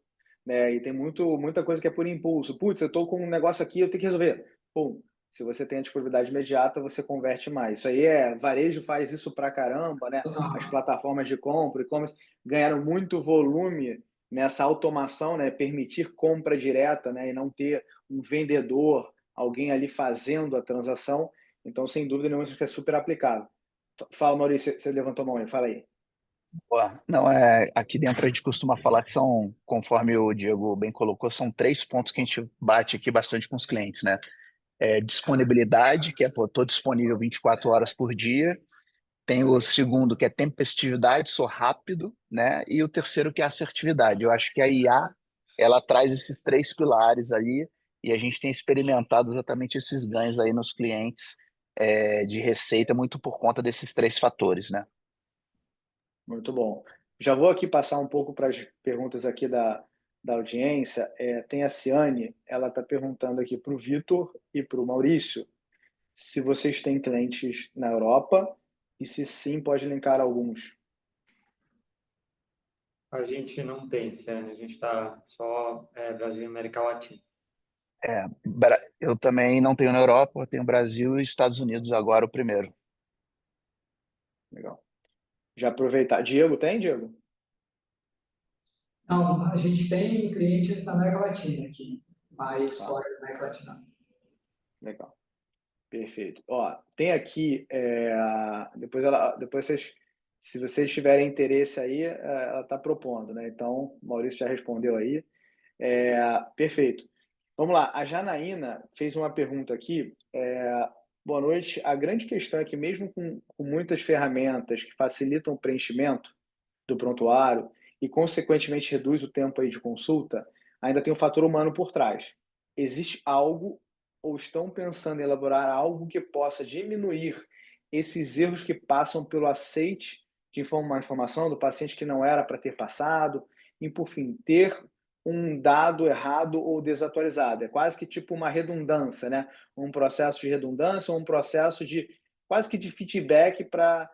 Né? E tem muita coisa que é por impulso. Putz, eu estou com um negócio aqui, eu tenho que resolver. Pum. Se você tem a disponibilidade imediata, você converte mais. Isso aí varejo faz isso pra caramba, né? As Total. plataformas de compra, e-commerce, ganharam muito volume nessa automação, né? Permitir compra direta, né? E não ter um vendedor, alguém ali fazendo a transação. Então, sem dúvida nenhuma, isso é super aplicável. Fala, Maurício, você levantou a mão aí, fala aí. Pô, não, aqui dentro a gente costuma falar que são, conforme o Diego bem colocou, são 3 pontos que a gente bate aqui bastante com os clientes, né? Disponibilidade, que é, pô, tô disponível 24 horas por dia. Tem o segundo, que é tempestividade, sou rápido, né? E o terceiro, que é assertividade. Eu acho que a IA, ela traz esses 3 pilares aí, e a gente tem experimentado exatamente esses ganhos aí nos clientes, de receita, muito por conta desses 3 fatores, né? Muito bom. Já vou aqui passar um pouco para as perguntas aqui da audiência. Tem a Ciane, ela está perguntando aqui para o Vitor e para o Maurício se vocês têm clientes na Europa e se sim, pode linkar alguns. A gente não tem, Ciane, a gente está só Brasil e América Latina. Eu também não tenho na Europa, eu tenho Brasil e Estados Unidos agora o primeiro. Legal. Já aproveitar. Diego, tem, Diego? Não, a gente tem clientes na América Latina aqui, mas Tá, fora da América Latina. legal. Perfeito. Ó, tem aqui, depois se vocês tiverem interesse aí, ela está propondo, né? Então, o Maurício já respondeu aí. Perfeito. Vamos lá. A Janaína fez uma pergunta aqui. Boa noite. A grande questão é que mesmo com muitas ferramentas que facilitam o preenchimento do prontuário e, consequentemente, reduz o tempo aí de consulta, ainda tem o fator humano por trás. Existe algo ou estão pensando em elaborar algo que possa diminuir esses erros que passam pelo aceite de uma informação do paciente que não era para ter passado e, por fim, ter um dado errado ou desatualizado. É quase que tipo uma redundância, né? Um processo de redundância ou um processo de quase que de feedback para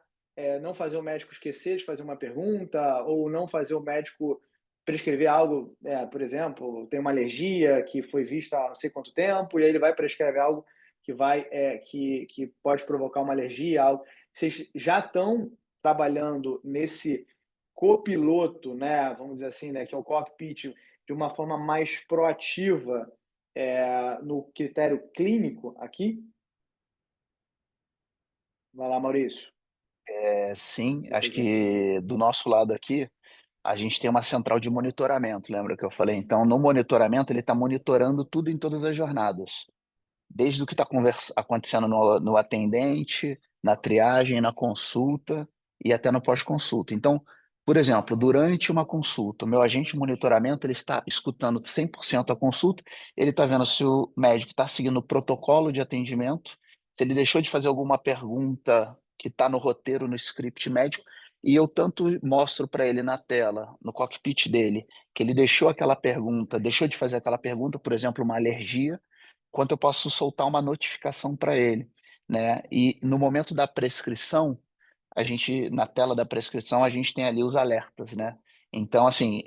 não fazer o médico esquecer de fazer uma pergunta ou não fazer o médico prescrever algo, por exemplo, tem uma alergia que foi vista há não sei quanto tempo e aí ele vai prescrever algo que pode provocar uma alergia, algo. Vocês já estão trabalhando nesse copiloto, né, vamos dizer assim, né, que é o cockpit, de uma forma mais proativa no critério clínico aqui? Vai lá, Maurício. Sim, acho Depois eu. que do nosso lado aqui, a gente tem uma central de monitoramento, lembra que eu falei? Então, no monitoramento, ele está monitorando tudo em todas as jornadas. Desde o que está acontecendo no atendente, na triagem, na consulta e até no pós-consulta. Então, por exemplo, durante uma consulta, o meu agente de monitoramento ele está escutando 100% a consulta, ele está vendo se o médico está seguindo o protocolo de atendimento, se ele deixou de fazer alguma pergunta que está no roteiro, no script médico, e eu tanto mostro para ele na tela, no cockpit dele, que ele deixou aquela pergunta, deixou de fazer aquela pergunta, por exemplo, uma alergia, quanto eu posso soltar uma notificação para ele, né? E no momento da prescrição, na tela da prescrição, a gente tem ali os alertas, né? Então, assim,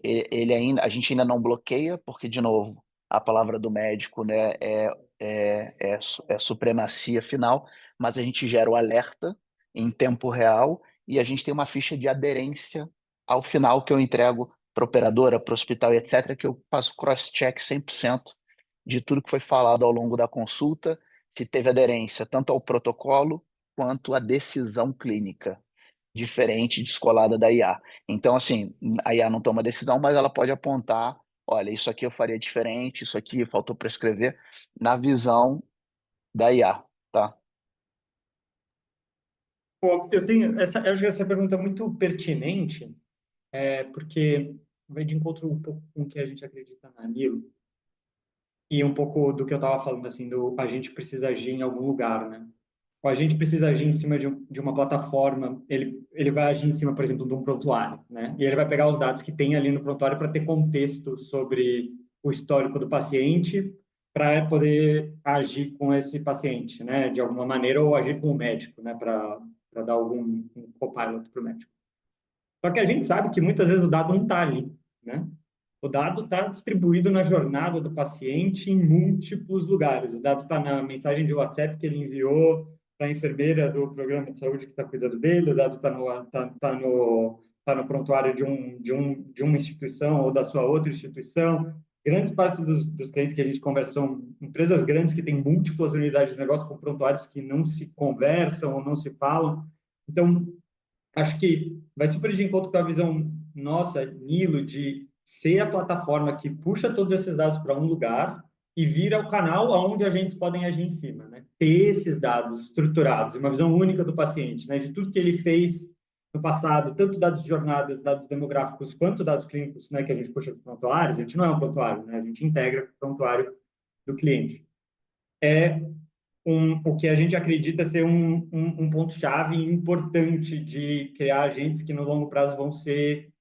a gente ainda não bloqueia, porque, de novo, a palavra do médico, né, é supremacia final, mas a gente gera o alerta em tempo real e a gente tem uma ficha de aderência ao final que eu entrego para a operadora, para o hospital e etc., que eu faço cross-check 100% de tudo que foi falado ao longo da consulta, se teve aderência tanto ao protocolo quanto a decisão clínica, diferente, descolada da IA. Então, assim, a IA não toma decisão, mas ela pode apontar, olha, isso aqui eu faria diferente, isso aqui faltou prescrever, na visão da IA, tá? Pô, eu acho que essa pergunta é muito pertinente, porque vai de encontro um pouco com o que a gente acredita na Nilo e um pouco do que eu estava falando, assim, do a gente precisa agir em algum lugar, né? Ou a gente precisa agir em cima de uma plataforma, ele vai agir em cima, por exemplo, de um prontuário, né? E ele vai pegar os dados que tem ali no prontuário para ter contexto sobre o histórico do paciente, para poder agir com esse paciente, né? De alguma maneira, ou agir com o médico, né? Para dar algum um copilot para o médico. Só que a gente sabe que muitas vezes o dado não está ali, né? O dado está distribuído na jornada do paciente em múltiplos lugares. O dado está na mensagem de WhatsApp que ele enviou para a enfermeira do programa de saúde que está cuidando dele, o dado está no prontuário de uma instituição ou da sua outra instituição. Grandes partes dos clientes que a gente conversa são empresas grandes que têm múltiplas unidades de negócio com prontuários que não se conversam ou não se falam. Então, acho que vai super de encontro com a visão nossa, Nilo, de ser a plataforma que puxa todos esses dados para um lugar e vira o canal onde agentes podem agir em cima, né? Ter esses dados estruturados, uma visão única do paciente, né? De tudo que ele fez no passado, tanto dados de jornadas, dados demográficos, quanto dados clínicos, né? Que a gente puxa para prontuários, a gente não é um prontuário, né? A gente integra o prontuário do cliente. É o que a gente acredita ser um ponto-chave importante de criar agentes que no longo prazo vão ser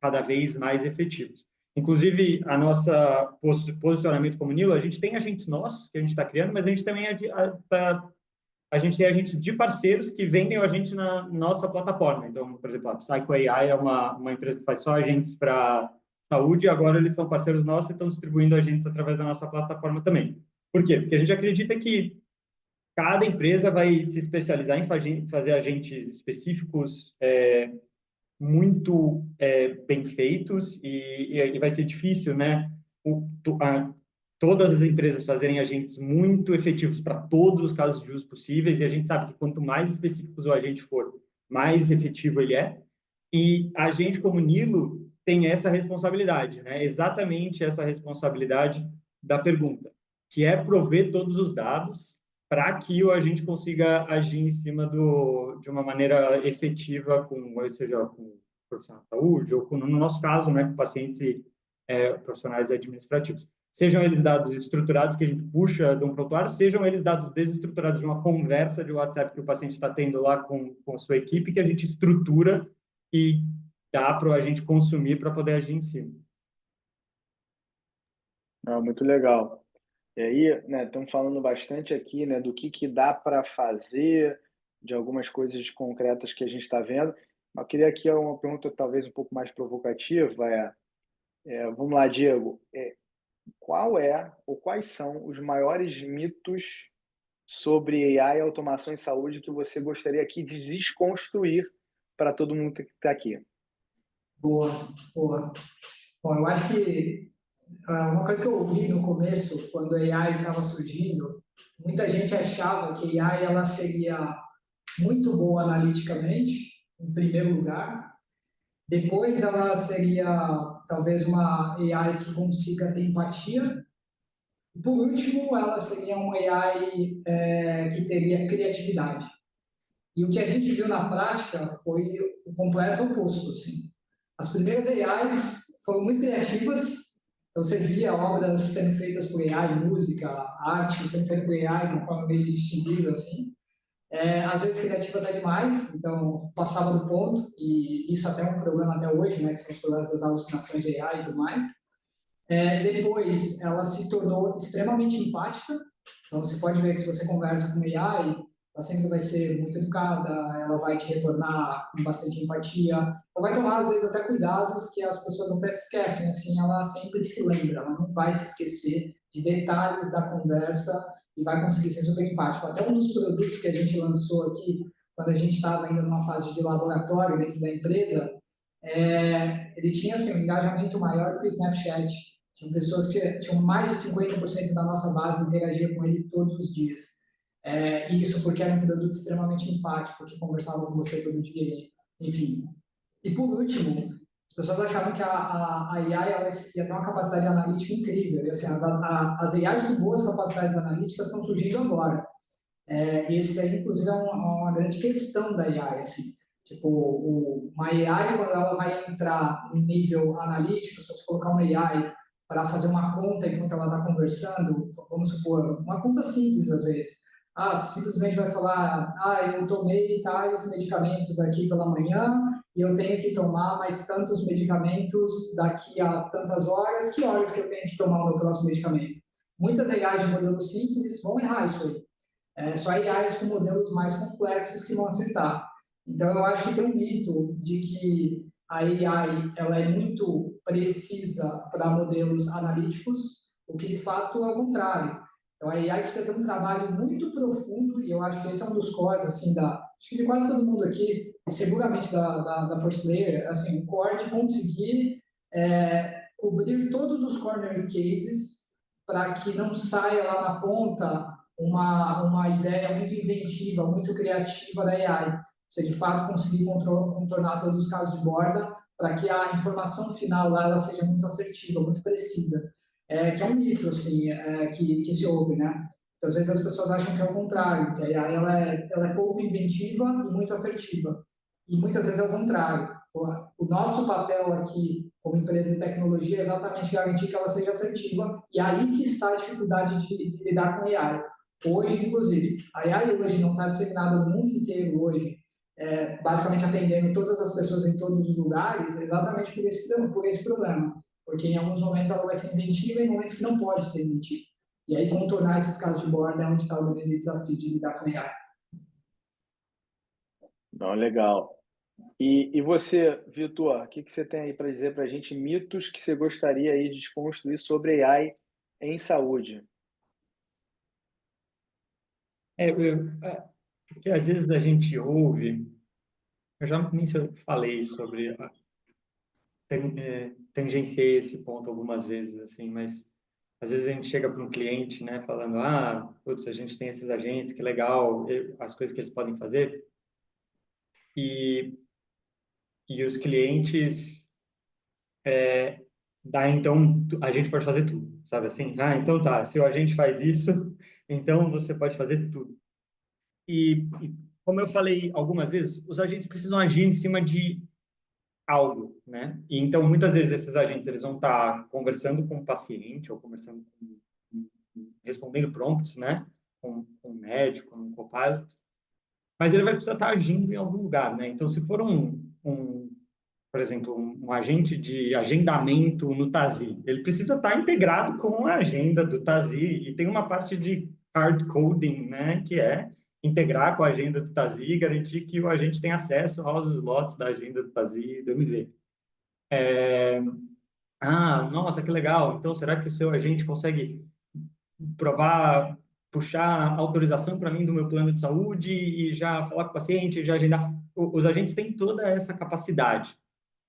cada vez mais efetivos. Inclusive, a nossa posicionamento como Nilo, a gente tem agentes nossos que a gente está criando, mas a gente também a gente tem agentes de parceiros que vendem a gente na nossa plataforma. Então, por exemplo, a Psycho AI é uma empresa que faz só agentes para saúde, e agora eles são parceiros nossos e estão distribuindo agentes através da nossa plataforma também. Por quê? Porque a gente acredita que cada empresa vai se especializar em fazer agentes específicos muito bem feitos e vai ser difícil, né? Todas as empresas fazerem agentes muito efetivos para todos os casos de uso possíveis, e a gente sabe que quanto mais específicos o agente for, mais efetivo ele é. E a gente, como Nilo, tem essa responsabilidade, né? Exatamente essa responsabilidade da pergunta, que é prover todos os dados para que a gente consiga agir em cima de uma maneira efetiva, ou seja, com profissional de saúde, ou no nosso caso, né, com pacientes e profissionais administrativos. Sejam eles dados estruturados que a gente puxa de um prontuário, sejam eles dados desestruturados de uma conversa de WhatsApp que o paciente está tendo lá com a sua equipe, que a gente estrutura e dá para a gente consumir para poder agir em cima. Muito legal. E aí, né, estamos falando bastante aqui, né, do que dá para fazer, de algumas coisas concretas que a gente está vendo. Mas eu queria aqui uma pergunta talvez um pouco mais provocativa. Vamos lá, Diego. Qual é ou quais são os maiores mitos sobre AI e automação em saúde que você gostaria aqui de desconstruir para todo mundo que está aqui? Boa, boa. Bom, eu acho que uma coisa que eu ouvi no começo, quando a AI estava surgindo, muita gente achava que a AI ela seria muito boa analiticamente, em primeiro lugar. Depois ela seria talvez uma AI que consiga ter empatia. E por último, ela seria uma AI que teria criatividade. E o que a gente viu na prática foi o completo oposto. Assim. As primeiras AIs foram muito criativas, então você via obras sendo feitas por AI, música, arte sendo feita por AI de uma forma meio distinguível, assim. Às vezes criativa até demais, então passava do ponto, e isso até é um problema até hoje, né, que são os problemas das alucinações de AI e tudo mais. Depois, ela se tornou extremamente empática, então você pode ver que se você conversa com AI, ela sempre vai ser muito educada, ela vai te retornar com bastante empatia, ou vai tomar, às vezes, até cuidados que as pessoas até se esquecem, assim, ela sempre se lembra, ela não vai se esquecer de detalhes da conversa e vai conseguir ser super empático. Até um dos produtos que a gente lançou aqui, quando a gente estava ainda numa fase de laboratório dentro da empresa, ele tinha assim, um engajamento maior que o Snapchat. Tinham pessoas que tinham mais de 50% da nossa base interagia com ele todos os dias. Isso porque era um produto extremamente empático, que conversava com você todo dia, enfim. E por último, as pessoas achavam que a AI ela ia ter uma capacidade analítica incrível. E, assim, as AIs com boas capacidades analíticas estão surgindo agora. E esse daí, inclusive, é uma grande questão da AI. Assim. Tipo, uma AI, quando ela vai entrar em nível analítico, se você colocar uma AI para fazer uma conta enquanto ela está conversando, vamos supor, uma conta simples às vezes. Simplesmente vai falar, eu tomei tais medicamentos aqui pela manhã e eu tenho que tomar mais tantos medicamentos daqui a tantas horas. Que horas que eu tenho que tomar o meu próximo medicamento? Muitas AIs de modelo simples vão errar isso aí. Só AIs com modelos mais complexos que vão acertar. Então, eu acho que tem um mito de que a AI ela é muito precisa para modelos analíticos, o que de fato é o contrário. Então, a AI precisa ter um trabalho muito profundo, e eu acho que esse é um dos cores, assim, acho que de quase todo mundo aqui, e seguramente da First Layer, assim, o core de conseguir cobrir todos os corner cases para que não saia lá na ponta uma ideia muito inventiva, muito criativa da AI. Você, de fato, conseguir contornar todos os casos de borda para que a informação final lá ela seja muito assertiva, muito precisa. Que é um mito, assim, que se ouve, né? Então, às vezes as pessoas acham que é o contrário, que a AI ela é pouco inventiva e muito assertiva. E muitas vezes é o contrário. O nosso papel aqui, como empresa de tecnologia, é exatamente garantir que ela seja assertiva, e aí que está a dificuldade de lidar com a AI. Hoje, inclusive, a AI hoje não está disseminada no mundo inteiro hoje, basicamente atendendo todas as pessoas em todos os lugares, exatamente por esse problema. Porque em alguns momentos ela vai ser inventiva e em momentos que não pode ser inventiva. E aí contornar esses casos de borda é onde está o grande desafio de lidar com a AI. Não, legal. E você, Vitor, o que você tem aí para dizer para a gente, mitos que você gostaria aí de desconstruir sobre AI em saúde? Porque às vezes a gente ouve, eu já falei sobre, tangenciei esse ponto algumas vezes, assim, mas às vezes a gente chega para um cliente, né, falando, putz, a gente tem esses agentes, que legal, as coisas que eles podem fazer, e os clientes, então, a gente pode fazer tudo, sabe assim? Então tá, se o agente faz isso, então você pode fazer tudo. E como eu falei algumas vezes, os agentes precisam agir em cima de algo, né? E então, muitas vezes, esses agentes eles vão estar conversando com o paciente ou conversando respondendo prompts, né? Com um médico, com um copilot, mas ele vai precisar estar agindo em algum lugar, né? Então, se for por exemplo, um agente de agendamento no Tazi, ele precisa estar integrado com a agenda do Tazi, e tem uma parte de hard coding, né? Que é integrar com a agenda do Tazi e garantir que o agente tem acesso aos slots da agenda do Tazi e do MV. Nossa, que legal. Então, será que o seu agente consegue puxar autorização para mim do meu plano de saúde e já falar com o paciente, já agendar? Os agentes têm toda essa capacidade,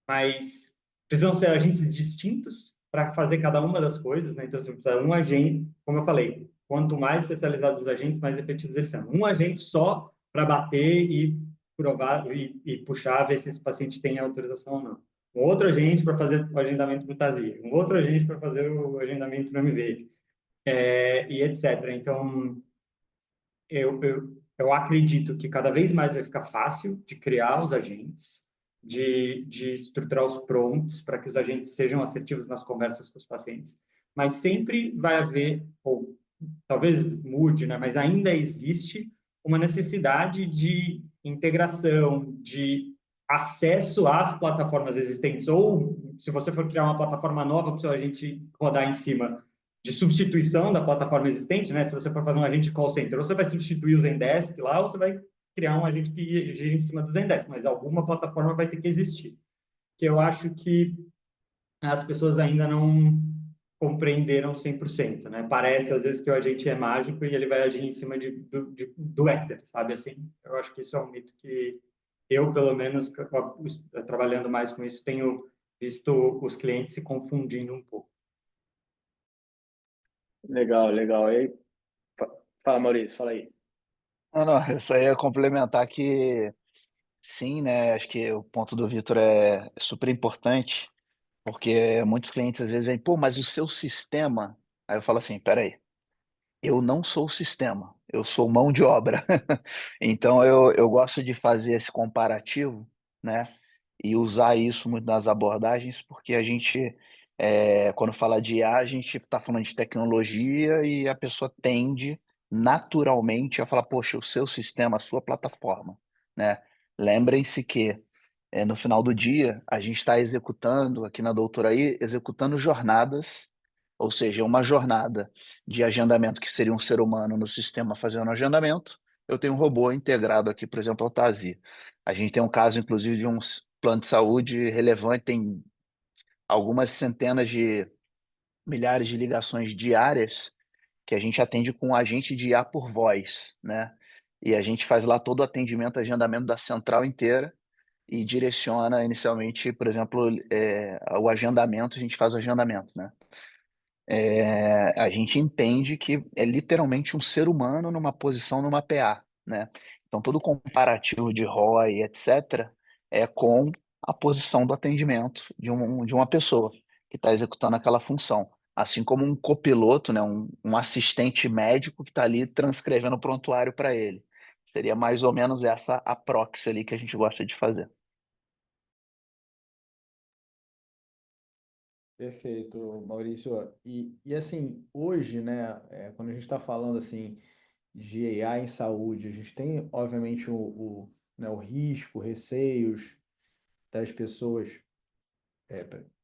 mas precisam ser agentes distintos para fazer cada uma das coisas, né? Então, você precisa de um agente, como eu falei, quanto mais especializados os agentes, mais efetivos eles são. Um agente só para bater e provar e puxar, ver se esse paciente tem autorização ou não. Um outro agente para fazer o agendamento no TASI, um outro agente para fazer o agendamento no MV, e etc. Então, eu acredito que cada vez mais vai ficar fácil de criar os agentes, de estruturar os prompts para que os agentes sejam assertivos nas conversas com os pacientes. Mas sempre vai haver, ou talvez mude, né? Mas ainda existe uma necessidade de integração, de acesso às plataformas existentes. Ou, se você for criar uma plataforma nova para o seu agente rodar em cima, de substituição da plataforma existente, né? Se você for fazer um agente de call center, ou você vai substituir o Zendesk lá, ou você vai criar um agente que gira em cima do Zendesk, mas alguma plataforma vai ter que existir. Que eu acho que as pessoas ainda não compreenderam 100%, né? Parece, às vezes, que o agente é mágico e ele vai agir em cima do éter, sabe assim? Eu acho que isso é um mito que eu, pelo menos, trabalhando mais com isso, tenho visto os clientes se confundindo um pouco. Legal, legal. Fala, Maurício, fala aí. Não, não, eu só ia complementar que sim, né? Acho que o ponto do Vitor é super importante, porque muitos clientes às vezes vêm, pô, mas o seu sistema. Aí eu falo assim, peraí. Eu não sou o sistema, eu sou mão de obra. Então eu gosto de fazer esse comparativo, né? E usar isso muito nas abordagens, porque a gente, quando fala de IA, a gente está falando de tecnologia e a pessoa tende naturalmente a falar, poxa, o seu sistema, a sua plataforma, né? Lembrem-se que no final do dia, a gente está executando, aqui na Doutora aí, executando jornadas, ou seja, uma jornada de agendamento que seria um ser humano no sistema fazendo agendamento. Eu tenho um robô integrado aqui, por exemplo, ao Tazi. A gente tem um caso, inclusive, de um plano de saúde relevante, tem algumas centenas de milhares de ligações diárias que a gente atende com um agente de IA por voz, né? E a gente faz lá todo o atendimento, agendamento da central inteira e direciona inicialmente, por exemplo, o agendamento, a gente faz o agendamento, né? A gente entende que é literalmente um ser humano numa posição numa PA, né? Então, todo o comparativo de ROI, etc., é com a posição do atendimento de uma pessoa que está executando aquela função. Assim como um copiloto, né? Um assistente médico que está ali transcrevendo o prontuário para ele. Seria mais ou menos essa a proxy ali que a gente gosta de fazer. Perfeito, Maurício. E assim, hoje, né, quando a gente está falando assim de AI em saúde, a gente tem, obviamente, né, o risco, receios das pessoas,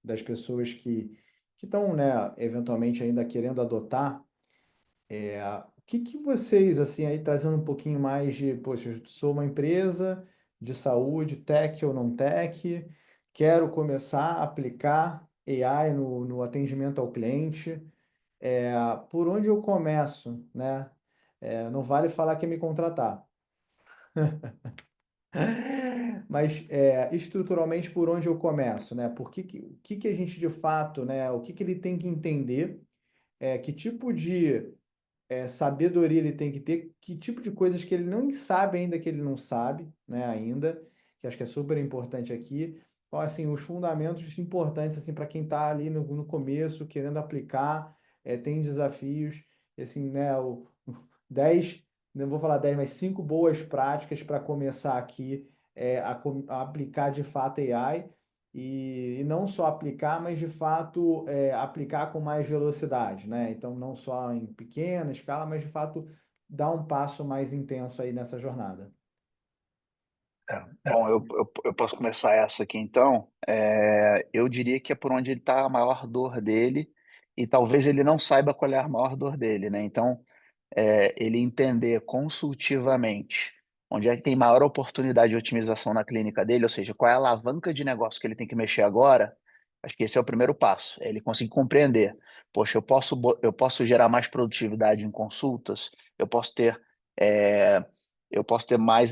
das pessoas que estão, né, eventualmente ainda querendo adotar. O que que vocês, assim, aí trazendo um pouquinho mais de, poxa, eu sou uma empresa de saúde, tech ou não tech, quero começar a aplicar AI no atendimento ao cliente. Por onde eu começo, né? Não vale falar que é me contratar. Mas estruturalmente por onde eu começo, né? O que que a gente de fato, né? O que que ele tem que entender? Que tipo de sabedoria ele tem que ter, que tipo de coisas que ele não sabe ainda que ele não sabe, né, ainda, que acho que é super importante aqui. Então, assim, os fundamentos importantes, assim, para quem está ali no começo, querendo aplicar, tem desafios, e, assim, né, 10, não vou falar 10, mas 5 boas práticas para começar aqui a aplicar de fato AI, e não só aplicar, mas de fato aplicar com mais velocidade, né? Então, não só em pequena escala, mas de fato dar um passo mais intenso aí nessa jornada. Bom, eu posso começar essa aqui então. Eu diria que é por onde ele está a maior dor dele, e talvez ele não saiba qual é a maior dor dele, né? Então, ele entender consultivamente onde é que tem maior oportunidade de otimização na clínica dele, ou seja, qual é a alavanca de negócio que ele tem que mexer agora. Acho que esse é o primeiro passo, é ele conseguir compreender. Poxa, eu posso gerar mais produtividade em consultas, eu posso ter, é, eu posso ter mais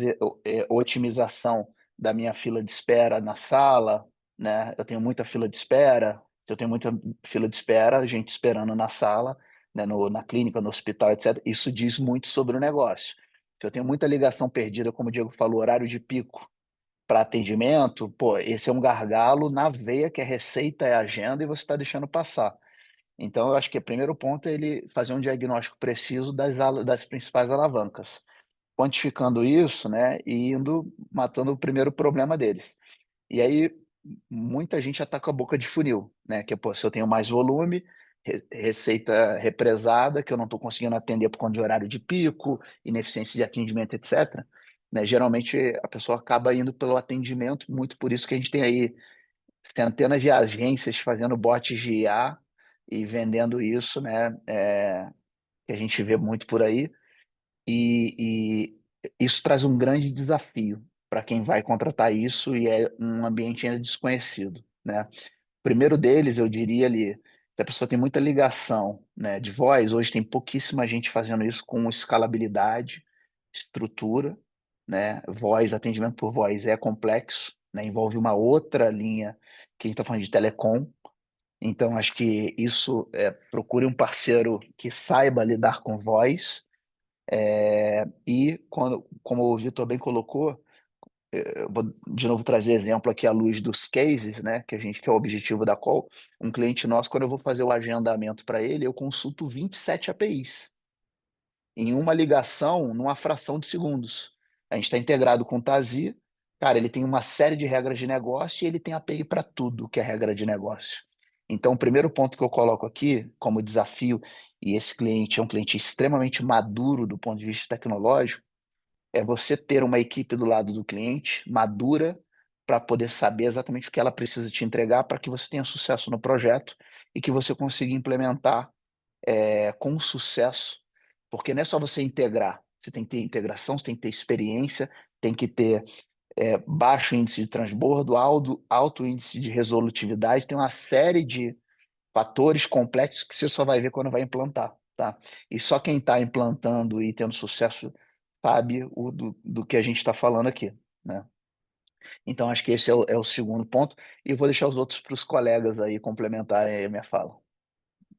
otimização da minha fila de espera na sala, né? Eu tenho muita fila de espera, se eu tenho muita fila de espera, gente esperando na sala, né, na clínica, no hospital, etc. Isso diz muito sobre o negócio. Se eu tenho muita ligação perdida, como o Diego falou, horário de pico para atendimento, pô, esse é um gargalo na veia que a receita é a agenda e você está deixando passar. Então, eu acho que o primeiro ponto é ele fazer um diagnóstico preciso das principais alavancas, quantificando isso, né, e indo matando o primeiro problema dele. E aí, muita gente ataca a boca de funil, né? Que é, pô, se eu tenho mais volume, receita represada, que eu não estou conseguindo atender por conta de horário de pico, ineficiência de atendimento, etc. Né? Geralmente, a pessoa acaba indo pelo atendimento, muito por isso que a gente tem aí centenas de agências fazendo bots de IA e vendendo isso, né? Que a gente vê muito por aí. E isso traz um grande desafio para quem vai contratar isso e é um ambiente ainda desconhecido, né? O primeiro deles, eu diria ali, se a pessoa tem muita ligação, né, de voz, hoje tem pouquíssima gente fazendo isso com escalabilidade, estrutura, né? Voz, atendimento por voz é complexo, né? Envolve uma outra linha que a gente está falando de telecom. Então, acho que isso procure um parceiro que saiba lidar com voz, E, como o Vitor bem colocou, eu vou de novo trazer exemplo aqui à luz dos cases, né, que é o objetivo da call. Um cliente nosso, quando eu vou fazer o agendamento para ele, eu consulto 27 APIs em uma ligação, numa fração de segundos. A gente está integrado com o Tazi, cara, ele tem uma série de regras de negócio e ele tem API para tudo que é regra de negócio. Então, o primeiro ponto que eu coloco aqui como desafio, e esse cliente é um cliente extremamente maduro do ponto de vista tecnológico, é você ter uma equipe do lado do cliente madura para poder saber exatamente o que ela precisa te entregar para que você tenha sucesso no projeto e que você consiga implementar com sucesso, porque não é só você integrar, você tem que ter integração, você tem que ter experiência, tem que ter baixo índice de transbordo, alto índice de resolutividade, tem uma série de fatores complexos que você só vai ver quando vai implantar, tá? E só quem está implantando e tendo sucesso sabe do que a gente está falando aqui, né? Então, acho que esse é o segundo ponto, e eu vou deixar os outros para os colegas aí complementarem aí a minha fala.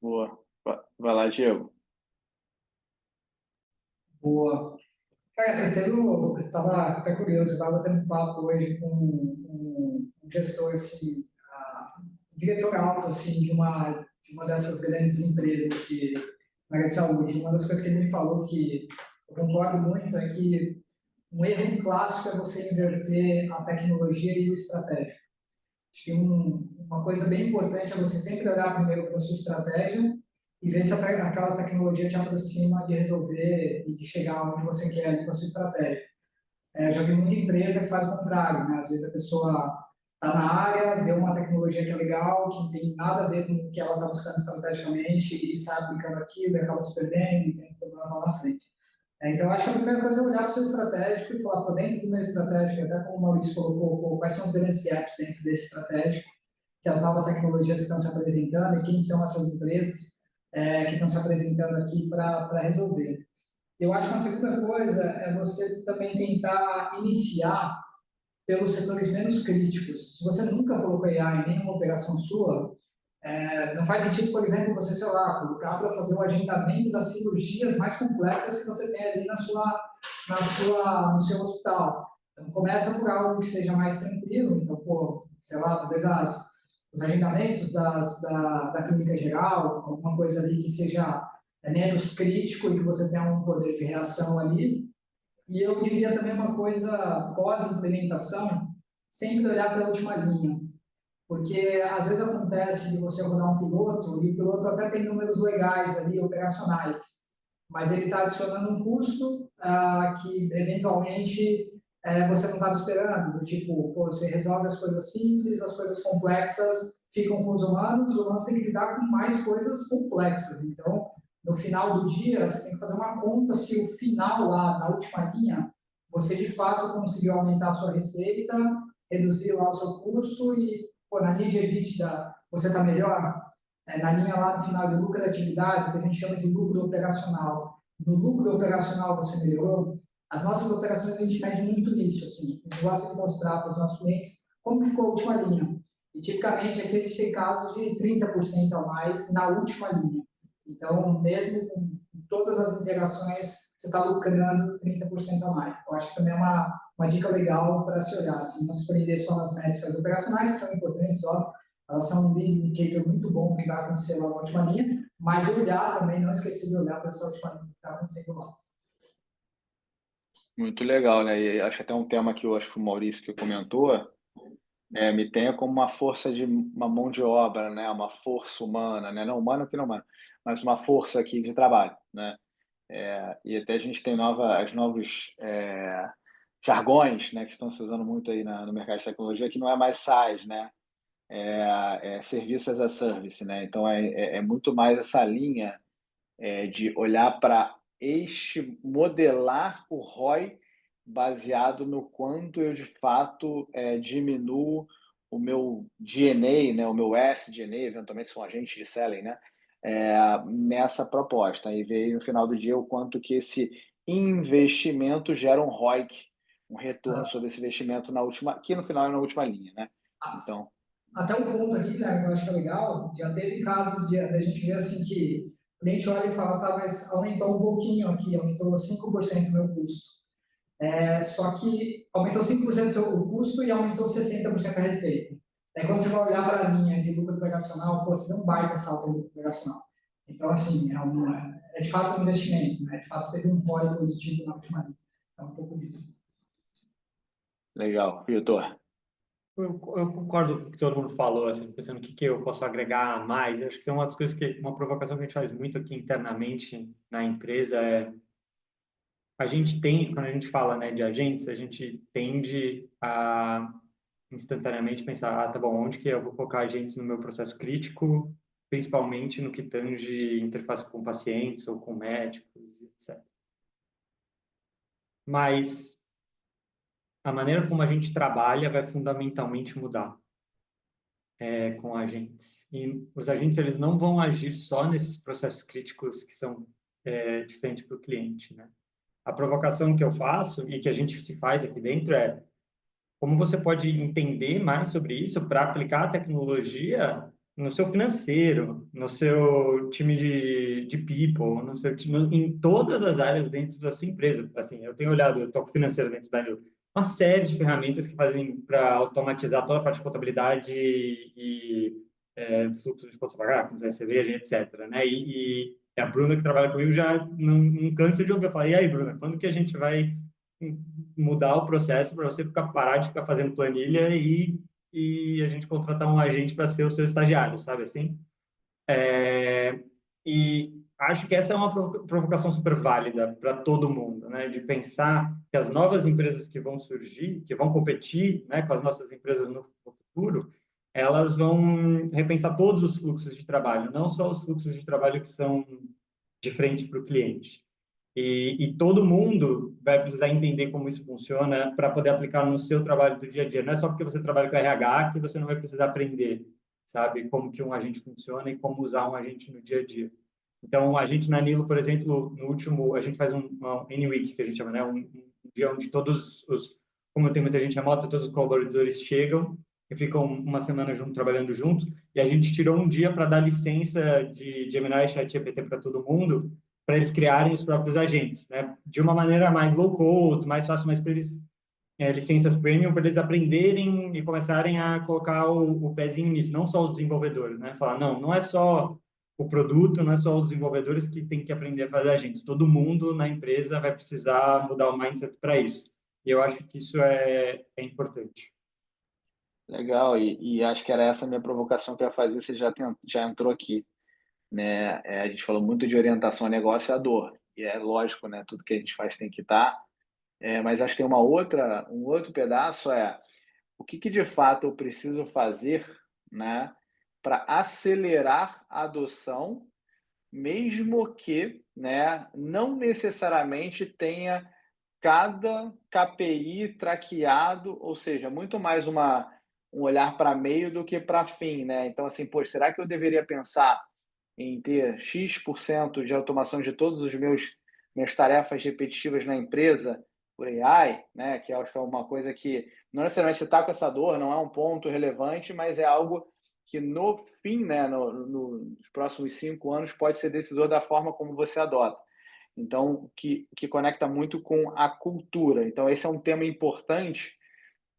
Boa. Vai lá, Diego. Boa. Cara, eu estava até curioso, eu estava tendo um papo hoje com um gestor, assim, um diretor alto, assim, de uma dessas grandes empresas na área de saúde. Uma das coisas que ele me falou que eu concordo muito é que um erro clássico é você inverter a tecnologia e o estratégico. Acho que uma coisa bem importante é você sempre olhar primeiro para a sua estratégia e ver se aquela tecnologia te aproxima de resolver e de chegar onde você quer ali com a sua estratégia. Eu já vi muita empresa que faz o contrário, né? Às vezes a pessoa está na área, vê uma tecnologia que é legal, que não tem nada a ver com o que ela está buscando estrategicamente e sai aplicando aquilo e acaba se perdendo e tem problemas lá na frente. Então, acho que a primeira coisa é olhar para o seu estratégico e falar, por dentro do meu estratégico, até como o Maurício colocou, pô, quais são os grandes gaps dentro desse estratégico, que as novas tecnologias que estão se apresentando e quem são essas empresas que estão se apresentando aqui para resolver. Eu acho que a segunda coisa é você também tentar iniciar pelos setores menos críticos. Se você nunca colocou AI em nenhuma operação sua, não faz sentido, por exemplo, você, sei lá, colocar para fazer o agendamento das cirurgias mais complexas que você tem ali no seu hospital. Então, começa por algo que seja mais tranquilo. Então, pô, sei lá, talvez os agendamentos da clínica geral, alguma coisa ali que seja menos crítico e que você tenha um poder de reação ali. E eu diria também uma coisa pós-implementação, sempre olhar para a última linha. Porque às vezes acontece de você rodar um piloto e o piloto até tem números legais ali, operacionais, mas ele está adicionando um custo que eventualmente você não estava esperando. Do tipo, pô, você resolve as coisas simples, as coisas complexas ficam com os humanos têm que lidar com mais coisas complexas. Então, no final do dia, você tem que fazer uma conta se o final lá, na última linha, você de fato conseguiu aumentar a sua receita, reduzir lá o seu custo e pô, na linha de EBITDA você está melhor, na linha lá no final de lucratividade, que a gente chama de lucro operacional. No lucro operacional você melhorou. As nossas operações a gente mede muito nisso, assim. A gente gosta de mostrar para os nossos clientes como ficou a última linha. E tipicamente aqui a gente tem casos de 30% a mais na última linha. Então, mesmo com todas as integrações, você está lucrando 30% a mais. Eu acho que também é uma dica legal para se olhar, assim, não se prender só nas métricas operacionais, que são importantes, óbvio, elas são um lead indicator muito bom que vai acontecer lá na última linha, mas olhar também, não esquecer de olhar para essa última linha que está acontecendo lá. Muito legal, né? E acho que até um tema que eu acho que o Maurício que comentou, me tenha como uma força de uma mão de obra, né? Uma força humana, né? Não humana que não humana, mas uma força aqui de trabalho, né? E até a gente tem os novos jargões, né? Que estão se usando muito aí no mercado de tecnologia, que não é mais SaaS, né? Serviço as a service, né? Então é muito mais essa linha de olhar para modelar o ROI baseado no quanto eu de fato diminuo o meu G&A, né? O meu SG&A, eventualmente se for um agente de selling, né? Nessa proposta e ver no final do dia o quanto que esse investimento gera um ROIC, um retorno sobre esse investimento que no final é na última linha, né? Então, Até um ponto aqui, né, que eu acho que é legal, já teve casos de a gente ver assim que cliente olha e fala, tá, mas aumentou um pouquinho aqui, aumentou 5% o meu custo. Só que aumentou 5% o custo e aumentou 60% a receita. Daí quando você vai olhar para a linha de lucro operacional, pô, você deu um baita salto em lucro operacional. Então, assim, é de fato um investimento, né? De fato, teve um ROI positivo na última linha. É um pouco disso. Legal. Vitor? Eu concordo com o que todo mundo falou, assim, pensando o que eu posso agregar a mais. Eu acho que tem uma das coisas uma provocação que a gente faz muito aqui internamente na empresa é a gente tem, quando a gente fala, né, de agentes, a gente tende a instantaneamente pensar, tá bom, onde que eu vou colocar agentes no meu processo crítico, principalmente no que tange interface com pacientes ou com médicos, etc. Mas a maneira como a gente trabalha vai fundamentalmente mudar com agentes. E os agentes, eles não vão agir só nesses processos críticos que são diferentes para o cliente, né? A provocação que eu faço e que a gente se faz aqui dentro é como você pode entender mais sobre isso para aplicar a tecnologia no seu financeiro, no seu time de people, no seu time, em todas as áreas dentro da sua empresa. Assim, eu tenho olhado, eu toco financeiro dentro da Nil, uma série de ferramentas que fazem para automatizar toda a parte de contabilidade e fluxo de contas a pagar, contas a receber, etc. Né? E a Bruna, que trabalha comigo, já não cansa de ouvir. Eu falo, e aí, Bruna, quando que a gente vai mudar o processo para você parar de ficar fazendo planilha e a gente contratar um agente para ser o seu estagiário, sabe assim? E acho que essa é uma provocação super válida para todo mundo, né? De pensar que as novas empresas que vão surgir, que vão competir, né, com as nossas empresas no futuro, elas vão repensar todos os fluxos de trabalho, não só os fluxos de trabalho que são de frente para o cliente. E todo mundo vai precisar entender como isso funciona para poder aplicar no seu trabalho do dia a dia. Não é só porque você trabalha com RH que você não vai precisar aprender, sabe, como que um agente funciona e como usar um agente no dia a dia. Então, a gente na Nilo, por exemplo, no último, a gente faz uma N-Week, que a gente chama, né? Um dia onde todos os, como tem muita gente remota, todos os colaboradores chegam e ficam uma semana junto, trabalhando junto, e a gente tirou um dia para dar licença de Gemini e ChatGPT para todo mundo, para eles criarem os próprios agentes, né? De uma maneira mais low code, mais fácil, mais para eles licenças premium para eles aprenderem e começarem a colocar o pezinho nisso, não só os desenvolvedores, né? Falar, não é só o produto, não é só os desenvolvedores que tem que aprender a fazer agentes, todo mundo na empresa vai precisar mudar o mindset para isso. E eu acho que isso é importante. Legal, e acho que era essa a minha provocação que eu ia fazer, você já entrou aqui, né? A gente falou muito de orientação a negócio e a dor, e é lógico, né? Tudo que a gente faz tem que estar, mas acho que tem um outro pedaço, o que de fato eu preciso fazer, né, para acelerar a adoção, mesmo que, né, não necessariamente tenha cada KPI traqueado, ou seja, muito mais um olhar para meio do que para fim, né? Então, assim, pô, será que eu deveria pensar em ter X% de automação de todas as minhas tarefas repetitivas na empresa por AI, né? Que acho que é uma coisa que não necessariamente você está com essa dor, não é um ponto relevante, mas é algo que no fim, né, nos próximos 5 anos, pode ser decisor da forma como você adota. Então, que conecta muito com a cultura. Então, esse é um tema importante,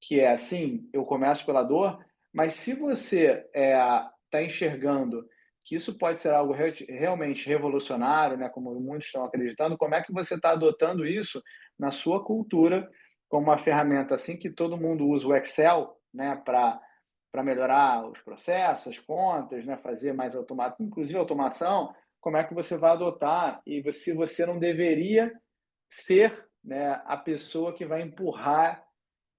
que é assim, eu começo pela dor, mas se você está enxergando que isso pode ser algo realmente revolucionário, né, como muitos estão acreditando, como é que você está adotando isso na sua cultura como uma ferramenta assim que todo mundo usa o Excel, né, para melhorar os processos, as contas, né, fazer mais automação, inclusive automação, como é que você vai adotar e se você não deveria ser, né, a pessoa que vai empurrar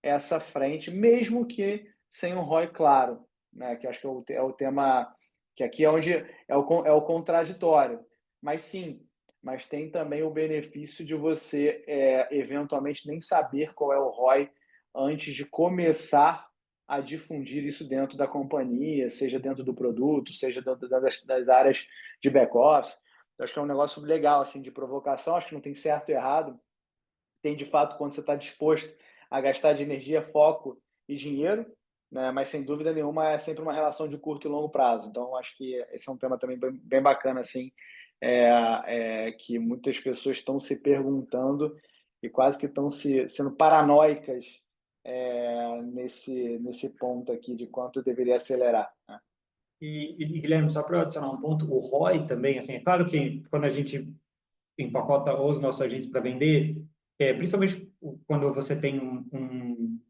essa frente, mesmo que sem um ROI claro, né? Que acho que é o tema que aqui é onde é o contraditório. Mas sim, mas tem também o benefício de você eventualmente nem saber qual é o ROI antes de começar a difundir isso dentro da companhia, seja dentro do produto, seja dentro das áreas de back-office. Acho que é um negócio legal, assim, de provocação. Acho que não tem certo e errado. Tem, de fato, quando você está disposto a gastar de energia, foco e dinheiro, né? Mas, sem dúvida nenhuma, é sempre uma relação de curto e longo prazo. Então, acho que esse é um tema também bem bacana, assim, que muitas pessoas estão se perguntando e quase que estão sendo paranoicas nesse ponto aqui de quanto deveria acelerar, né? Guilherme, só para adicionar um ponto, o ROI também, assim, é claro que quando a gente empacota os nossos agentes para vender, principalmente quando você tem um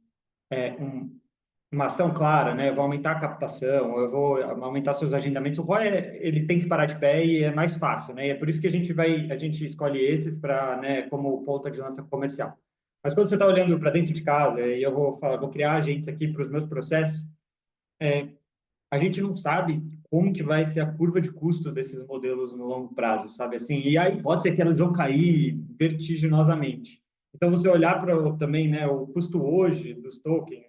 uma ação clara, né? Eu vou aumentar a captação, eu vou aumentar seus agendamentos. O ROI, ele tem que parar de pé e é mais fácil, né? E é por isso que a gente escolhe esses para, né, como ponta de lança comercial. Mas quando você está olhando para dentro de casa, e eu vou falar, vou criar agentes aqui para os meus processos, a gente não sabe como que vai ser a curva de custo desses modelos no longo prazo, sabe assim? E aí pode ser que elas vão cair vertiginosamente. Então, você olhar para também, né, o custo hoje dos tokens,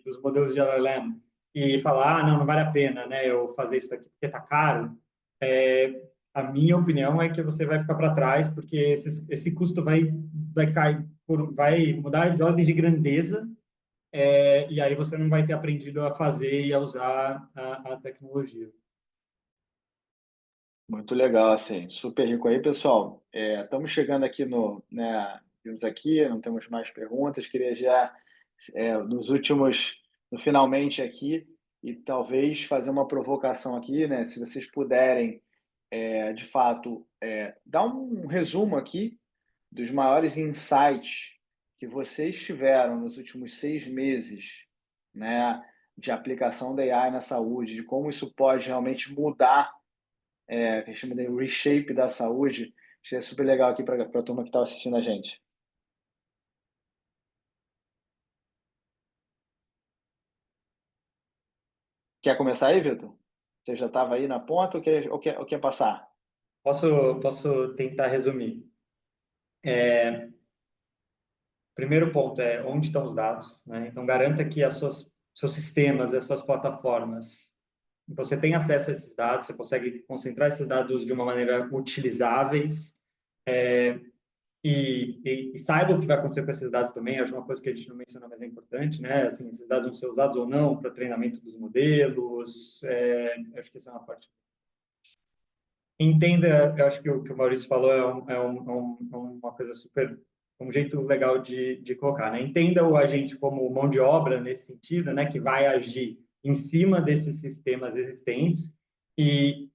dos modelos de LLM, e falar, não vale a pena, né, eu fazer isso aqui porque está caro, a minha opinião é que você vai ficar para trás, porque esse custo vai cair, vai mudar de ordem de grandeza, e aí você não vai ter aprendido a fazer e a usar a tecnologia. Muito legal, assim, super rico aí, pessoal. Estamos chegando aqui vimos aqui, não temos mais perguntas. Queria já, no finalmente aqui, e talvez fazer uma provocação aqui, né? Se vocês puderem, de fato, dar um resumo aqui dos maiores insights que vocês tiveram nos últimos 6 meses, né, de aplicação da AI na saúde, de como isso pode realmente mudar, que a gente chama de reshape da saúde. Achei super legal aqui para a turma que está assistindo a gente. Quer começar aí, Vitor? Você já estava aí na ponta ou quer passar? Posso tentar resumir. Primeiro ponto é onde estão os dados, né? Então, garanta que seus sistemas, as suas plataformas, você tem acesso a esses dados, você consegue concentrar esses dados de uma maneira utilizáveis, e saiba o que vai acontecer com esses dados também. Acho uma coisa que a gente não menciona, mas é importante, né? Assim, esses dados vão ser usados ou não para treinamento dos modelos. Acho que essa é uma parte. Entenda, eu acho que o que o Maurício falou uma coisa super, um jeito legal de colocar, né? Entenda o agente como mão de obra nesse sentido, né? Que vai agir em cima desses sistemas existentes e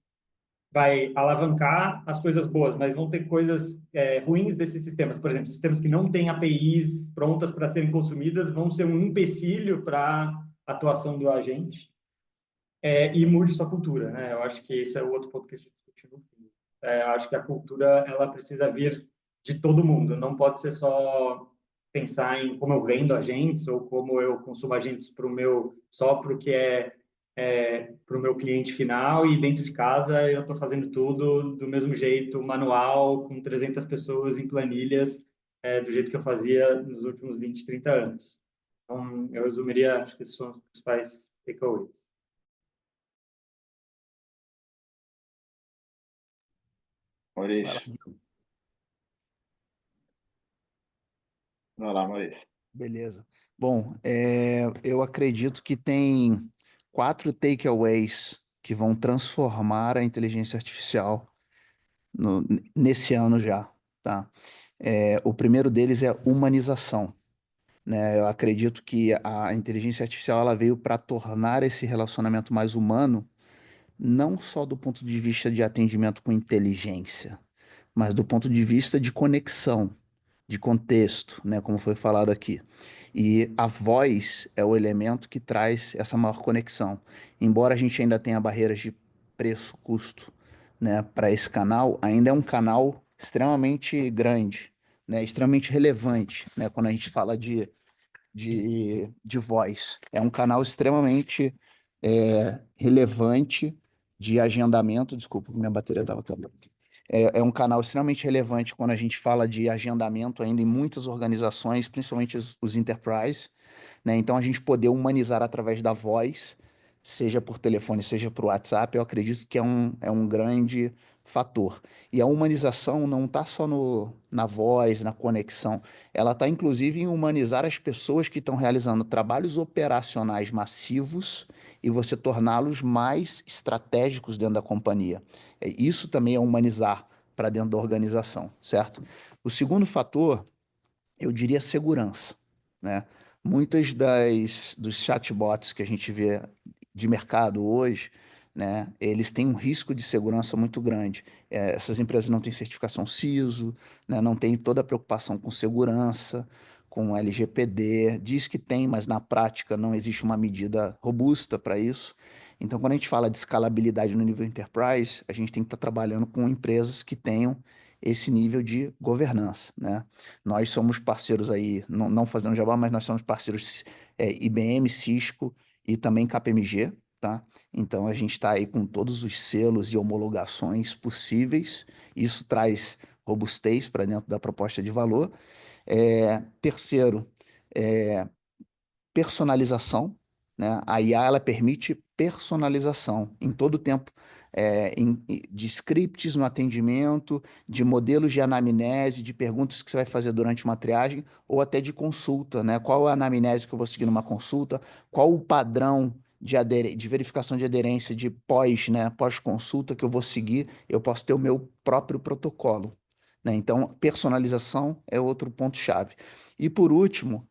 vai alavancar as coisas boas, mas vão ter coisas ruins desses sistemas. Por exemplo, sistemas que não têm APIs prontas para serem consumidas vão ser um empecilho para a atuação do agente, e mude sua cultura, né? Eu acho que esse é o outro ponto que a gente discutiu no fim. Acho que a cultura ela precisa vir de todo mundo, não pode ser só pensar em como eu vendo agentes ou como eu consumo agentes só para o que para o meu cliente final, e dentro de casa eu estou fazendo tudo do mesmo jeito, manual, com 300 pessoas em planilhas, do jeito que eu fazia nos últimos 20, 30 anos. Então, eu resumiria, acho que esses são os principais takeaways. Vai lá. Maurício. Vai lá, Maurício. Beleza. Bom, eu acredito que tem 4 takeaways que vão transformar a inteligência artificial nesse ano já, tá? O primeiro deles é humanização, né? Eu acredito que a inteligência artificial ela veio para tornar esse relacionamento mais humano, não só do ponto de vista de atendimento com inteligência, mas do ponto de vista de conexão, de contexto, né, como foi falado aqui. E a voz é o elemento que traz essa maior conexão. Embora a gente ainda tenha barreiras de preço, custo, né, para esse canal, ainda é um canal extremamente grande, né, extremamente relevante, né, quando a gente fala de voz. É um canal extremamente relevante de agendamento. Desculpa, minha bateria estava acabando. É um canal extremamente relevante quando a gente fala de agendamento ainda em muitas organizações, principalmente os enterprise, né? Então, a gente poder humanizar através da voz, seja por telefone, seja por WhatsApp, eu acredito que é um grande fator. E a humanização não está só na voz, na conexão, ela está inclusive em humanizar as pessoas que estão realizando trabalhos operacionais massivos e você torná-los mais estratégicos dentro da companhia. Isso também é humanizar para dentro da organização, certo? O segundo fator, eu diria segurança, né? Muitas dos chatbots que a gente vê de mercado hoje, né, eles têm um risco de segurança muito grande. Essas empresas não têm certificação CISO, né, não têm toda a preocupação com segurança, com LGPD, diz que tem, mas na prática não existe uma medida robusta para isso. Então, quando a gente fala de escalabilidade no nível enterprise, a gente tem que estar trabalhando com empresas que tenham esse nível de governança, né? Nós somos parceiros aí, não fazendo jabá, mas nós somos parceiros IBM, Cisco e também KPMG, tá? Então a gente está aí com todos os selos e homologações possíveis. Isso traz robustez para dentro da proposta de valor. Terceiro, é, personalização, né? A IA ela permite personalização em todo o tempo, de scripts no atendimento, de modelos de anamnese, de perguntas que você vai fazer durante uma triagem ou até de consulta, né? Qual a anamnese que eu vou seguir numa consulta? Qual o padrão de verificação de aderência de né? Pós-consulta que eu vou seguir? Eu posso ter o meu próprio protocolo, né? Então, personalização é outro ponto-chave. E por último,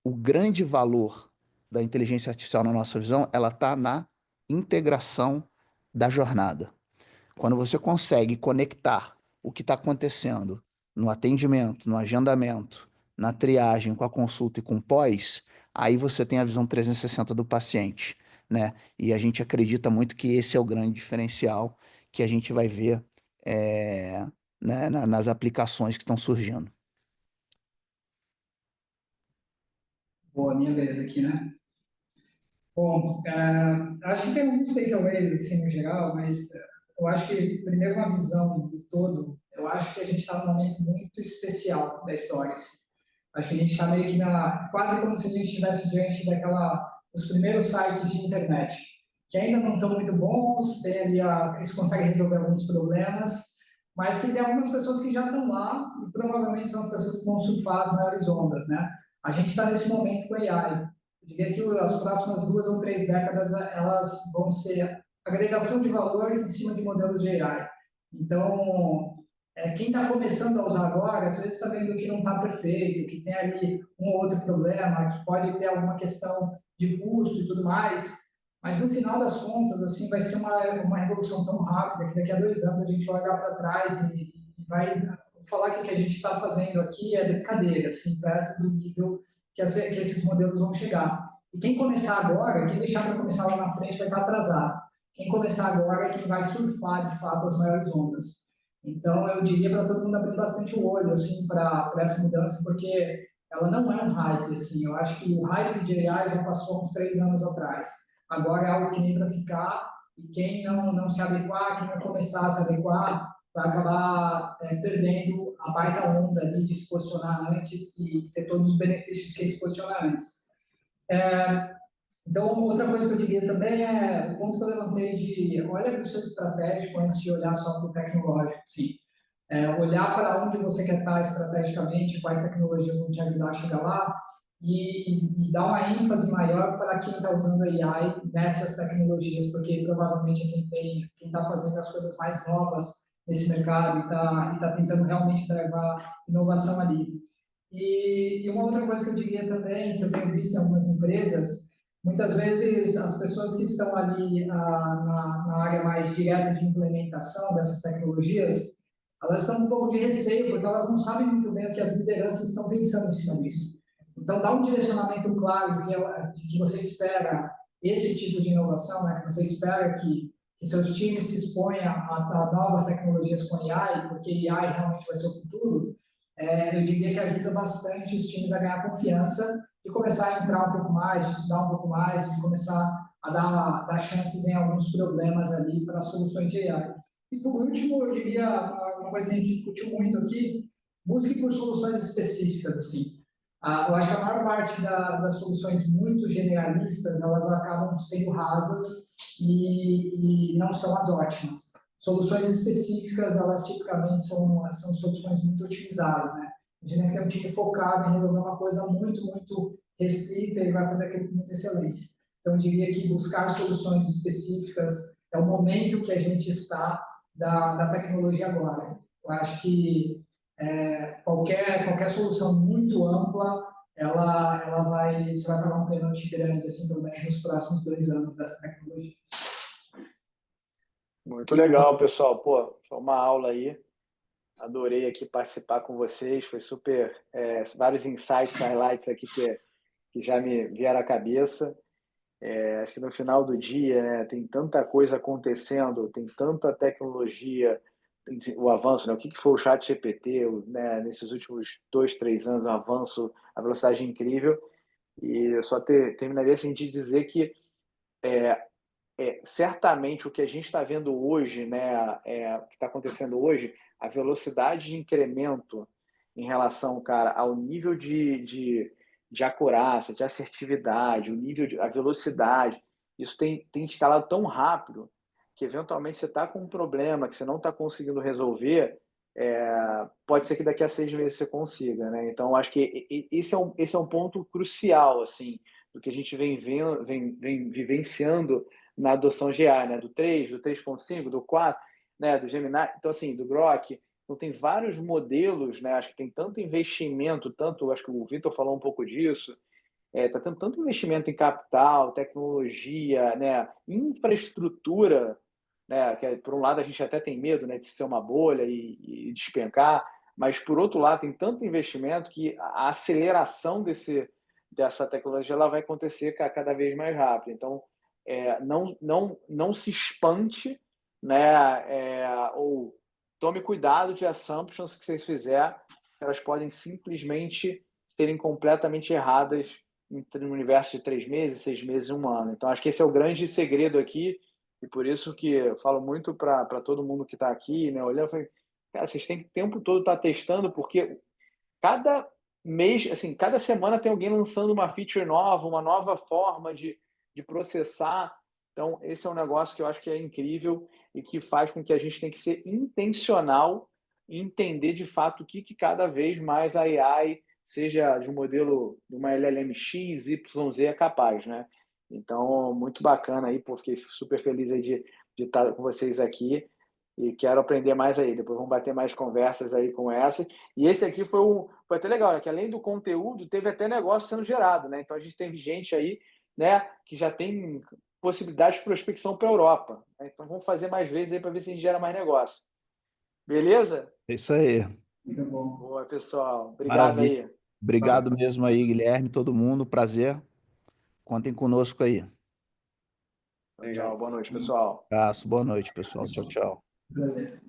o grande valor da inteligência artificial na nossa visão, ela está na integração da jornada. Quando você consegue conectar o que está acontecendo no atendimento, no agendamento, na triagem, com a consulta e com o pós, aí você tem a visão 360 do paciente, né? E a gente acredita muito que esse é o grande diferencial que a gente vai ver né, nas aplicações que estão surgindo. Boa, minha vez aqui, né? Bom, acho que tem alguns takeaways, assim, no geral, mas eu acho que, primeiro, uma visão do todo, eu acho que a gente está num momento muito especial da história, assim. Acho que a gente está meio que quase como se a gente estivesse diante dos primeiros sites de internet, que ainda não estão muito bons, tem ali eles conseguem resolver alguns problemas, mas que tem algumas pessoas que já estão lá e provavelmente são pessoas que vão surfar as maiores ondas, né? A gente está nesse momento com a AI. Eu diria que as próximas 2 ou 3 décadas elas vão ser agregação de valor em cima de modelos de AI. Então, quem está começando a usar agora, às vezes está vendo que não está perfeito, que tem ali um ou outro problema, que pode ter alguma questão de custo e tudo mais, mas no final das contas, assim, vai ser uma revolução tão rápida que daqui a 2 anos a gente vai olhar para trás e vai falar que o que a gente está fazendo aqui é brincadeira, assim, perto do nível que esses modelos vão chegar. E quem começar agora, quem deixar para começar lá na frente vai estar atrasado. Quem começar agora é quem vai surfar, de fato, as maiores ondas. Então, eu diria para todo mundo abrir bastante o olho, assim, para essa mudança, porque ela não é um hype, assim. Eu acho que o hype de AI já passou uns 3 anos atrás. Agora é algo que vem para ficar, e quem não se adequar, quem não começar a se adequar, vai acabar perdendo a baita onda ali de se posicionar antes e ter todos os benefícios que ele se posiciona antes. Então, outra coisa que eu diria também é o ponto que eu levantei de olha para o seu estratégico antes de olhar só para o tecnológico. Sim. Olhar para onde você quer estar estrategicamente, quais tecnologias vão te ajudar a chegar lá e dar uma ênfase maior para quem está usando a AI nessas tecnologias, porque provavelmente é quem está fazendo as coisas mais novas nesse mercado e tá tentando realmente levar inovação ali. E uma outra coisa que eu diria também, que eu tenho visto em algumas empresas, muitas vezes as pessoas que estão ali na área mais direta de implementação dessas tecnologias, elas estão com um pouco de receio, porque elas não sabem muito bem o que as lideranças estão pensando em cima disso. Então, dá um direcionamento claro de que você espera esse tipo de inovação, né? Que você espera que seus times se exponham a novas tecnologias com AI, porque AI realmente vai ser o futuro. Eu diria que ajuda bastante os times a ganhar confiança, de começar a entrar um pouco mais, de estudar um pouco mais, de começar a dar chances em alguns problemas ali para soluções de AI. E por último, eu diria uma coisa que a gente discutiu muito aqui, busque por soluções específicas, assim. Eu acho que a maior parte das soluções muito generalistas, elas acabam sendo rasas e não são as ótimas. soluções específicas, elas tipicamente são soluções muito otimizadas, né? Imagina que tem um time focado em resolver uma coisa muito restrita e vai fazer aquilo com muita excelência. Então, eu diria que buscar soluções específicas é o momento que a gente está da tecnologia agora. Eu acho que qualquer solução muito ampla, você vai pagar um pênalti grande, assim, pelo menos nos próximos 2 anos dessa tecnologia. Muito legal, pessoal. Pô, foi uma aula aí. Adorei aqui participar com vocês. Foi super, vários insights, highlights aqui que já me vieram à cabeça. Acho que no final do dia, né, tem tanta coisa acontecendo, tem tanta tecnologia, o avanço, né, o que foi o ChatGPT, né, nesses últimos 2, 3 anos, um avanço, a velocidade incrível. E eu só terminaria assim de dizer que certamente o que a gente está vendo hoje, né, o que está acontecendo hoje, a velocidade de incremento em relação, cara, ao nível de acurácia, de assertividade, a velocidade, isso tem escalado tão rápido que eventualmente você está com um problema que você não está conseguindo resolver, pode ser que daqui a 6 meses você consiga, né? Então, acho que esse é um ponto crucial, assim, do que a gente vem vivenciando na adoção de AI, né? Do 3, do 3.5, do 4, né? Do Gemini, então assim, do Grok. Então tem vários modelos, né? Acho que tem tanto investimento, acho que o Vitor falou um pouco disso, está tendo tanto investimento em capital, tecnologia, né? Infraestrutura, né? Que por um lado a gente até tem medo, né? De ser uma bolha e despencar, mas por outro lado tem tanto investimento que a aceleração dessa tecnologia ela vai acontecer cada vez mais rápido. Então, não se espante, né? Ou tome cuidado de assumptions que vocês fizerem, elas podem simplesmente serem completamente erradas no universo de 3 meses, 6 meses, 1 ano. Então, acho que esse é o grande segredo aqui, e por isso que eu falo muito para todo mundo que está aqui, né? Olhando, eu falei, cara, vocês têm que o tempo todo estar testando, porque cada mês, assim, cada semana tem alguém lançando uma feature nova, uma nova forma de processar. Então, esse é um negócio que eu acho que é incrível e que faz com que a gente tenha que ser intencional e entender de fato o que cada vez mais a AI, seja de um modelo, de uma LLM X, YZ, é capaz, né? Então, muito bacana aí, pô, fiquei super feliz aí de estar com vocês aqui e quero aprender mais aí. Depois vamos bater mais conversas aí com essa. E esse aqui foi até legal, né? Que além do conteúdo, teve até negócio sendo gerado, né? Então a gente teve gente aí, né, que já tem possibilidade de prospecção para a Europa, né? Então vamos fazer mais vezes aí para ver se a gente gera mais negócio. Beleza? É isso aí. Muito bom. Boa, pessoal. Obrigado Maravilha. aí. Obrigado mesmo aí, Guilherme, todo mundo. Prazer. Contem conosco aí. Tchau, boa noite, pessoal. Abraço, boa noite, pessoal. Tchau, tchau. Prazer.